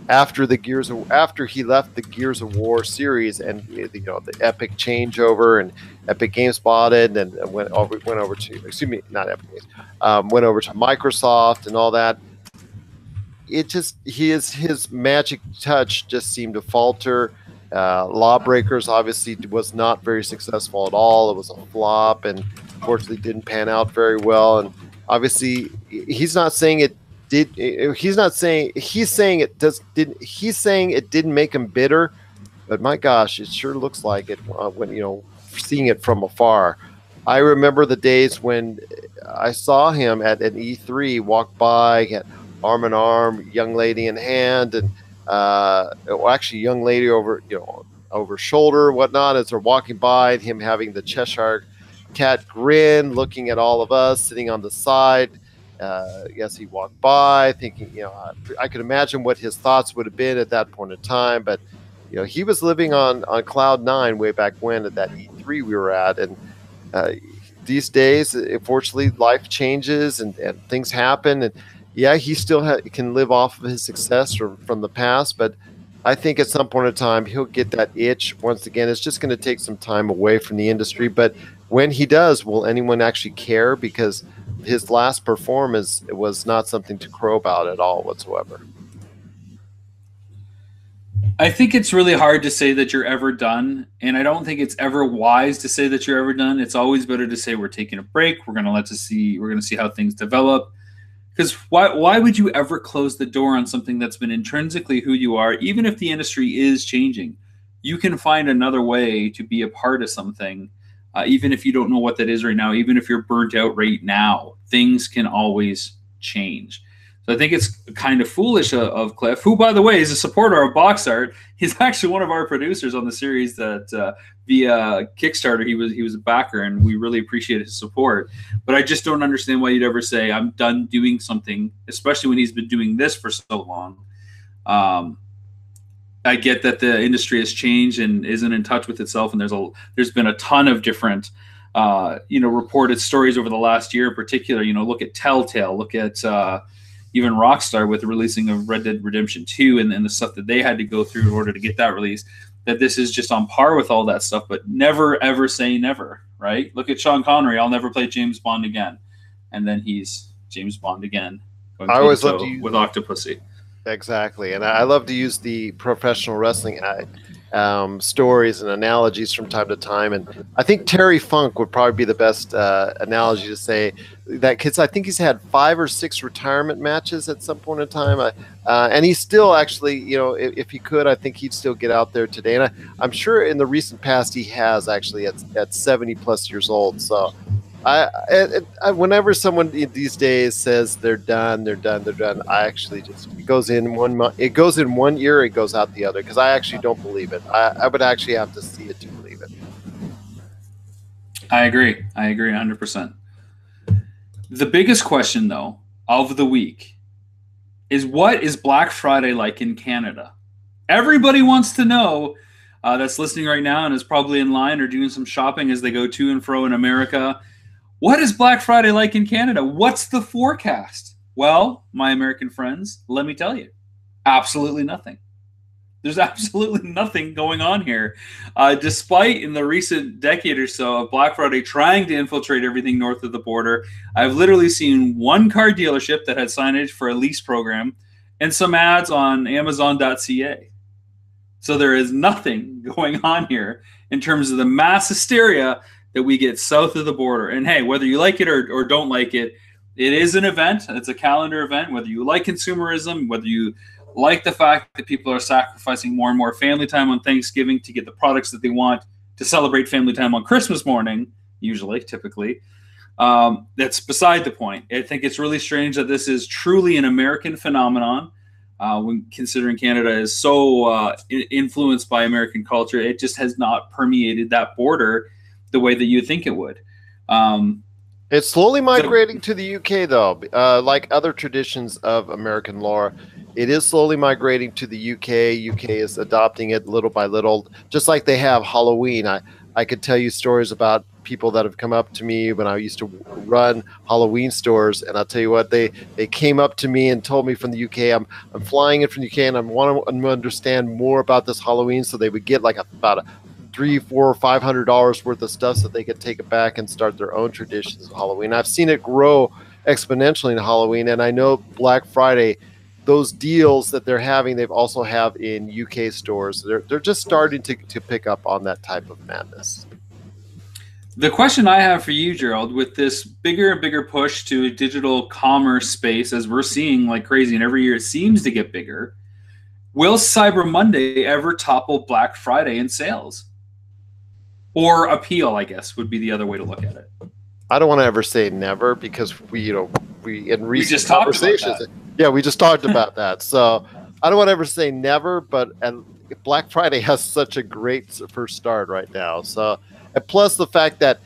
after he left the Gears of War series and the Epic changeover and Epic Games Spotted and went over to went over to Microsoft and all that, his magic touch just seemed to falter. Lawbreakers obviously was not very successful at all. It was a flop and unfortunately didn't pan out very well. And obviously he's not saying it did. He's saying it didn't make him bitter, but my gosh, it sure looks like it when seeing it from afar. I remember the days when I saw him at an E3 walk by, had arm in arm, young lady in hand, and actually young lady over shoulder, whatnot, as they're walking by, and him having the Cheshire cat grin, looking at all of us sitting on the side. Yes, he walked by, thinking, I could imagine what his thoughts would have been at that point in time, but he was living on cloud 9 way back when at that E3 we were at, and these days, unfortunately, life changes and things happen, and yeah, he still can live off of his success from the past, but I think at some point in time he'll get that itch once again. It's just going to take some time away from the industry, but when he does, will anyone actually care? Because his last performance was not something to crow about at all whatsoever. I think it's really hard to say that you're ever done, and I don't think it's ever wise to say that you're ever done. It's always better to say we're taking a break. We're going to see how things develop. Because why would you ever close the door on something that's been intrinsically who you are? Even if the industry is changing, you can find another way to be a part of something, even if you don't know what that is right now, even if you're burnt out right now. Things can always change. So I think it's kind of foolish of Cliff, who, by the way, is a supporter of Box Art. He's actually one of our producers on the series that via Kickstarter, he was a backer, and we really appreciate his support. But I just don't understand why you'd ever say, I'm done doing something, especially when he's been doing this for so long. I get that the industry has changed and isn't in touch with itself, and there's been a ton of different reported stories over the last year in particular. Look at Telltale, look at even Rockstar with the releasing of Red Dead Redemption 2 and the stuff that they had to go through in order to get that release, that this is just on par with all that stuff, but never, ever say never, right? Look at Sean Connery. I'll never play James Bond again. And then he's James Bond again. I always love to use with Octopussy. Exactly. And I love to use the professional wrestling. stories and analogies from time to time. And I think Terry Funk would probably be the best analogy to say that, because I think he's had 5 or 6 retirement matches at some point in time. And he's still actually, if he could, I think he'd still get out there today. And I'm sure in the recent past he has actually at 70 plus years old. So whenever someone these days says they're done, I actually it goes in 1 month, it goes in 1 ear, it goes out the other, because I actually don't believe it. I would actually have to see it to believe it. I agree 100%. The biggest question, though, of the week is, what is Black Friday like in Canada? Everybody wants to know, that's listening right now and is probably in line or doing some shopping as they go to and fro in America. What is Black Friday like in Canada? What's the forecast? Well, my American friends, let me tell you, absolutely nothing. There's absolutely nothing going on here. Despite in the recent decade or so of Black Friday trying to infiltrate everything north of the border, I've literally seen one car dealership that had signage for a lease program and some ads on Amazon.ca. So there is nothing going on here in terms of the mass hysteria that we get south of the border. And hey, whether you like it or don't like it, it is an event. It's a calendar event. Whether you like consumerism, whether you like the fact that people are sacrificing more and more family time on Thanksgiving to get the products that they want to celebrate family time on Christmas morning, typically, that's beside the point. I think it's really strange that this is truly an American phenomenon. When considering Canada is so influenced by American culture, it just has not permeated that border the way that you think it would. It's slowly migrating to the UK, though. Like other traditions of American lore, it is slowly migrating to the UK. UK is adopting it little by little, just like they have Halloween. I could tell you stories about people that have come up to me when I used to run Halloween stores, and I'll tell you what, they came up to me and told me from the UK, I'm flying in from the UK, and I want to understand more about this Halloween. So they would get like about $300, $400, $500 worth of stuff so they could take it back and start their own traditions of Halloween. I've seen it grow exponentially in Halloween, and I know Black Friday, those deals that they're having, they've also have in UK stores. They're just starting to pick up on that type of madness. The question I have for you, Gerald, with this bigger and bigger push to a digital commerce space, as we're seeing like crazy, and every year it seems to get bigger, will Cyber Monday ever topple Black Friday in sales? Or appeal, I guess, would be the other way to look at it. I don't want to ever say never, because we in recent just conversations, we just talked about that. So I don't want to ever say never, but Black Friday has such a great first start right now. So, and plus the fact that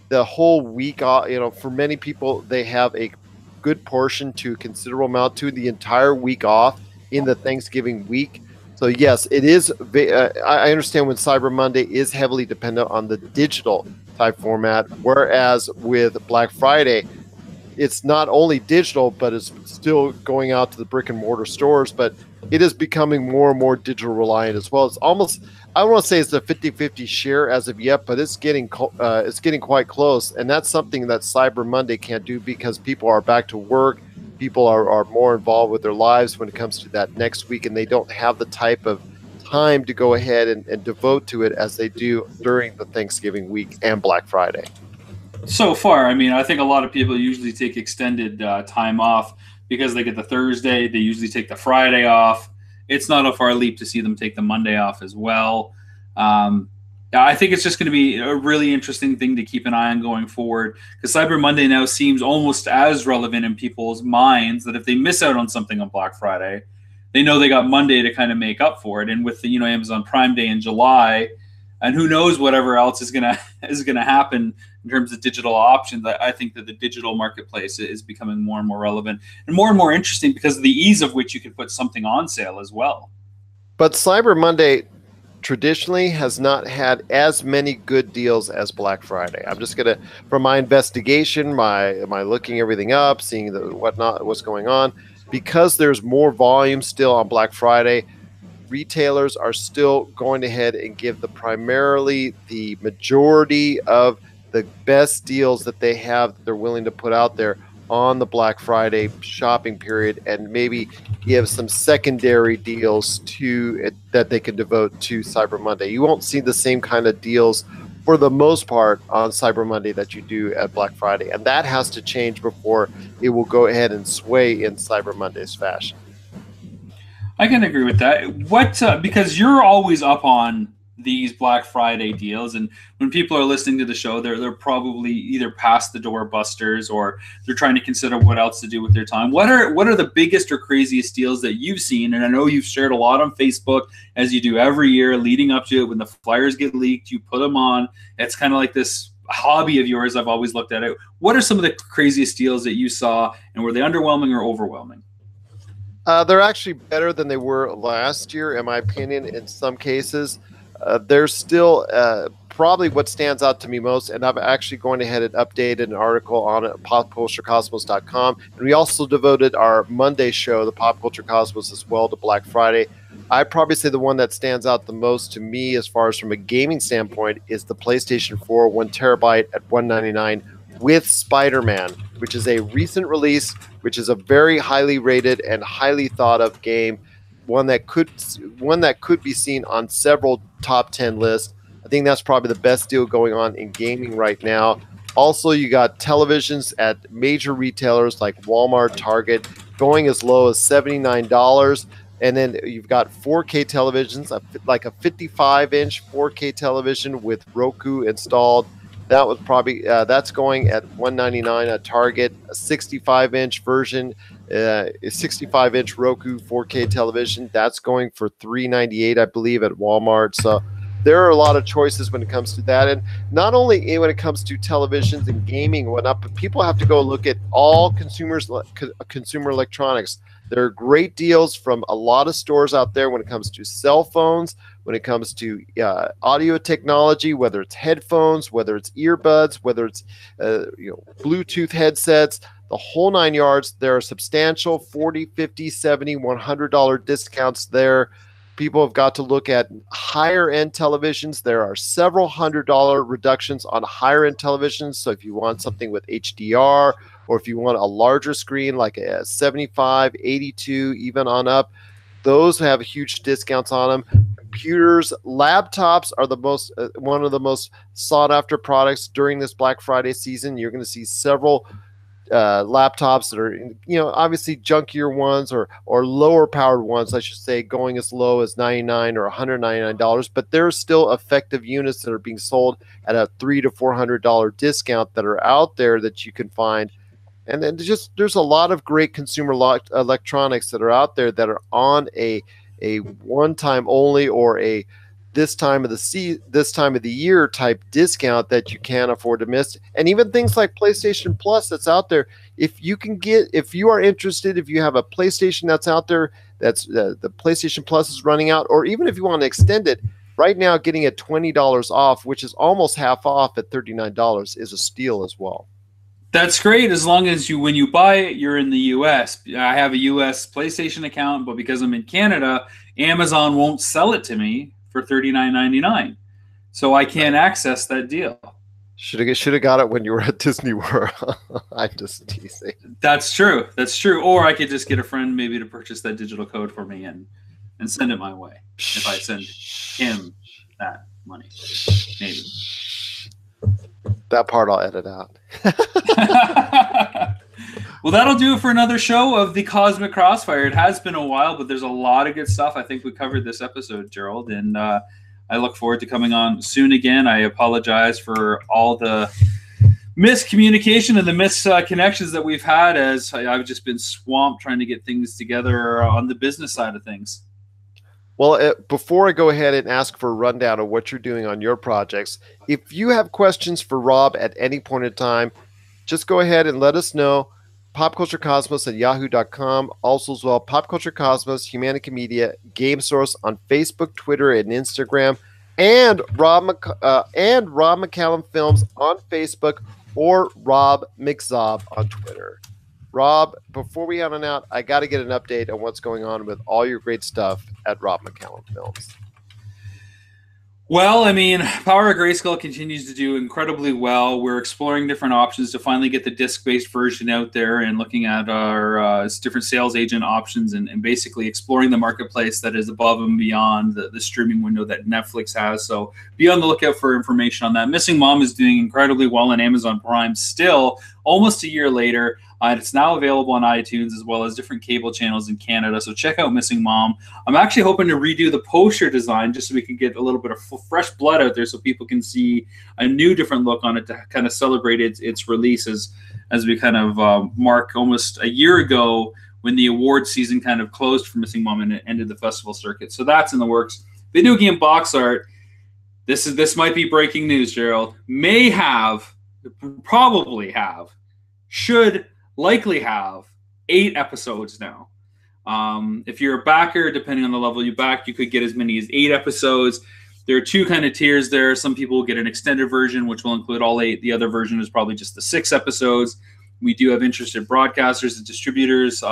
the whole week, for many people, they have a good portion to a considerable amount to the entire week off in the Thanksgiving week. So yes, it is. I understand when Cyber Monday is heavily dependent on the digital type format, whereas with Black Friday, it's not only digital, but it's still going out to the brick and mortar stores, but it is becoming more and more digital reliant as well. It's almost, I don't want to say it's a 50-50 share as of yet, but it's getting quite close. And that's something that Cyber Monday can't do, because people are back to work. People are more involved with their lives when it comes to that next week, and they don't have the type of time to go ahead and devote to it as they do during the Thanksgiving week and Black Friday. So far, I mean, I think a lot of people usually take extended time off because they get the Thursday. They usually take the Friday off. It's not a far leap to see them take the Monday off as well. I think it's just going to be a really interesting thing to keep an eye on going forward, because Cyber Monday now seems almost as relevant in people's minds that if they miss out on something on Black Friday, they know they got Monday to kind of make up for it. And with the Amazon Prime Day in July, and who knows whatever else is gonna happen in terms of digital options, I think that the digital marketplace is becoming more and more relevant and more interesting because of the ease of which you can put something on sale as well. But Cyber Monday traditionally has not had as many good deals as Black Friday. I'm just gonna, from my investigation, my looking everything up, seeing what's going on, because there's more volume still on Black Friday. Retailers are still going ahead and give primarily the majority of the best deals that they have that they're willing to put out there on the Black Friday shopping period, and maybe give some secondary deals to it that they can devote to Cyber Monday. You won't see the same kind of deals for the most part on Cyber Monday that you do at Black Friday, and that has to change before it will go ahead and sway in Cyber Monday's fashion. I can agree with that. What because you're always up on these Black Friday deals, and when people are listening to the show, they're probably either past the doorbusters or they're trying to consider what else to do with their time. What are the biggest or craziest deals that you've seen? And I know you've shared a lot on Facebook, as you do every year leading up to it. When the flyers get leaked, you put them on. It's kind of like this hobby of yours. I've always looked at it. What are some of the craziest deals that you saw, and were they underwhelming or overwhelming? They're actually better than they were last year, in my opinion, in some cases. They're still probably what stands out to me most, and I've actually gone ahead and updated an article on it, popculturecosmos.com, and we also devoted our Monday show, the Pop Culture Cosmos, as well to Black Friday. I'd probably say the one that stands out the most to me as far as from a gaming standpoint is the PlayStation 4 1 terabyte at $199 with Spider-Man, which is a recent release, which is a very highly rated and highly thought of game, one that could be seen on several top 10 lists. I think that's probably the best deal going on in gaming right now. Also, you got televisions at major retailers like Walmart, Target, going as low as $79. And then you've got 4K televisions, like a 55-inch 4K television with Roku installed. That was probably that's going at $199 at Target. A 65-inch version, a 65-inch Roku 4K television, that's going for $398, I believe, at Walmart. So there are a lot of choices when it comes to that, and not only when it comes to televisions and gaming and whatnot, but people have to go look at all consumer electronics. There are great deals from a lot of stores out there when it comes to cell phones, when it comes to audio technology, whether it's headphones, whether it's earbuds, whether it's Bluetooth headsets, the whole nine yards. There are substantial $40, $50, $70, $100 discounts there. People have got to look at higher end televisions. There are several $100 reductions on higher end televisions. So if you want something with HDR, or if you want a larger screen like a 75, 82, even on up, those have huge discounts on them. Computers, laptops are the most one of the most sought after products during this Black Friday season. You're going to see several laptops that are, obviously junkier ones or lower powered ones, I should say, going as low as $99 or $199. But there are still effective units that are being sold at a $300 to $400 discount that are out there that you can find. And then there's a lot of great consumer electronics that are out there that are on a one time only or a this time of the year type discount that you can't afford to miss. And even things like PlayStation Plus that's out there. If you are interested, if you have a PlayStation that's out there, that's the PlayStation Plus is running out, or even if you want to extend it, right now getting it $20 off, which is almost half off at $39, is a steal as well. That's great, as long as when you buy it, you're in the U.S. I have a U.S. PlayStation account, but because I'm in Canada, Amazon won't sell it to me for $39.99, so I can't access that deal. Should have got it when you were at Disney World. I'm just teasing. That's true. Or I could just get a friend maybe to purchase that digital code for me and send it my way. If I send him that money, maybe. That part I'll edit out. Well, that'll do it for another show of the Cosmic Crossfire. It has been a while, but there's a lot of good stuff. I think we covered this episode, Gerald, and I look forward to coming on soon again. I apologize for all the miscommunication and the misconnections that we've had, as I've just been swamped trying to get things together on the business side of things. Well, before I go ahead and ask for a rundown of what you're doing on your projects, if you have questions for Rob at any point in time, just go ahead and let us know. popculturecosmos@yahoo.com. Also as well, Pop Culture Cosmos, Humanica Media, Game Source on Facebook, Twitter, and Instagram, and Rob McCallum Films on Facebook, or Rob McZob on Twitter. Rob, before we head on out, I got to get an update on what's going on with all your great stuff at Rob McCallum Films. Well, I mean, Power of Grayskull continues to do incredibly well. We're exploring different options to finally get the disc-based version out there and looking at our different sales agent options and basically exploring the marketplace that is above and beyond the streaming window that Netflix has. So be on the lookout for information on that. Missing Mom is doing incredibly well on Amazon Prime still, almost a year later. It's now available on iTunes as well as different cable channels in Canada. So check out Missing Mom. I'm actually hoping to redo the poster design just so we can get a little bit of fresh blood out there so people can see a new, different look on it to kind of celebrate its release as we kind of mark almost a year ago when the award season kind of closed for Missing Mom and it ended the festival circuit. So that's in the works. Video game box art. This might be breaking news, Gerald. May have, probably have, should likely have 8 episodes now. If you're a backer, depending on the level you back, you could get as many as 8 episodes. There are 2 kind of tiers there. Some people will get an extended version, which will include all 8. The other version is probably just the 6 episodes. We do have interested broadcasters and distributors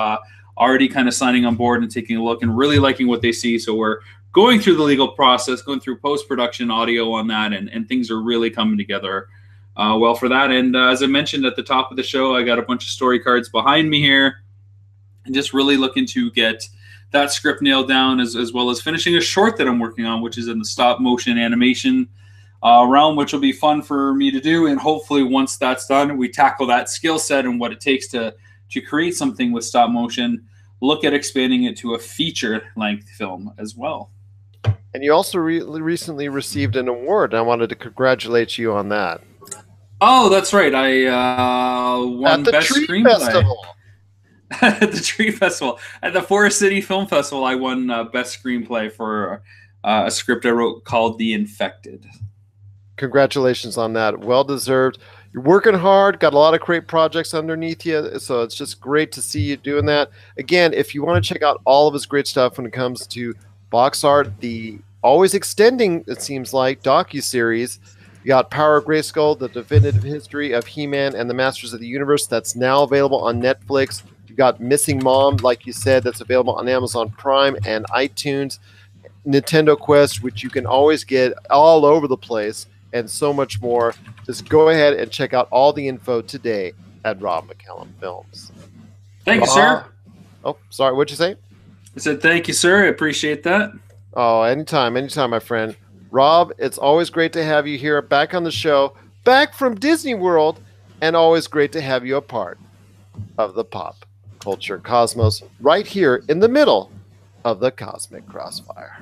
already kind of signing on board and taking a look and really liking what they see. So we're going through the legal process, going through post-production audio on that, and things are really coming together well for that. And as I mentioned at the top of the show, I got a bunch of story cards behind me here and just really looking to get that script nailed down as well as finishing a short that I'm working on, which is in the stop motion animation realm, which will be fun for me to do. And hopefully once that's done, we tackle that skill set and what it takes to create something with stop motion, look at expanding it to a feature length film as well. And you also recently received an award. I wanted to congratulate you on that. Oh, that's right. I won at the Best Tree Screenplay. Festival. At the Tree Festival. At the Forest City Film Festival, I won Best Screenplay for a script I wrote called The Infected. Congratulations on that. Well deserved. You're working hard, got a lot of great projects underneath you, so it's just great to see you doing that. Again, if you want to check out all of his great stuff when it comes to box art, the always extending, it seems like, docuseries, you got Power of Grayskull, The Definitive History of He-Man and the Masters of the Universe, that's now available on Netflix. You got Missing Mom, like you said, that's available on Amazon Prime and iTunes. Nintendo Quest, which you can always get all over the place, and so much more. Just go ahead and check out all the info today at Rob McCallum Films. Thank you, sir. Oh, sorry, what'd you say? I said thank you, sir. I appreciate that. Oh, anytime, my friend. Rob, it's always great to have you here back on the show, back from Disney World, and always great to have you a part of the pop culture cosmos right here in the middle of the Cosmic Crossfire.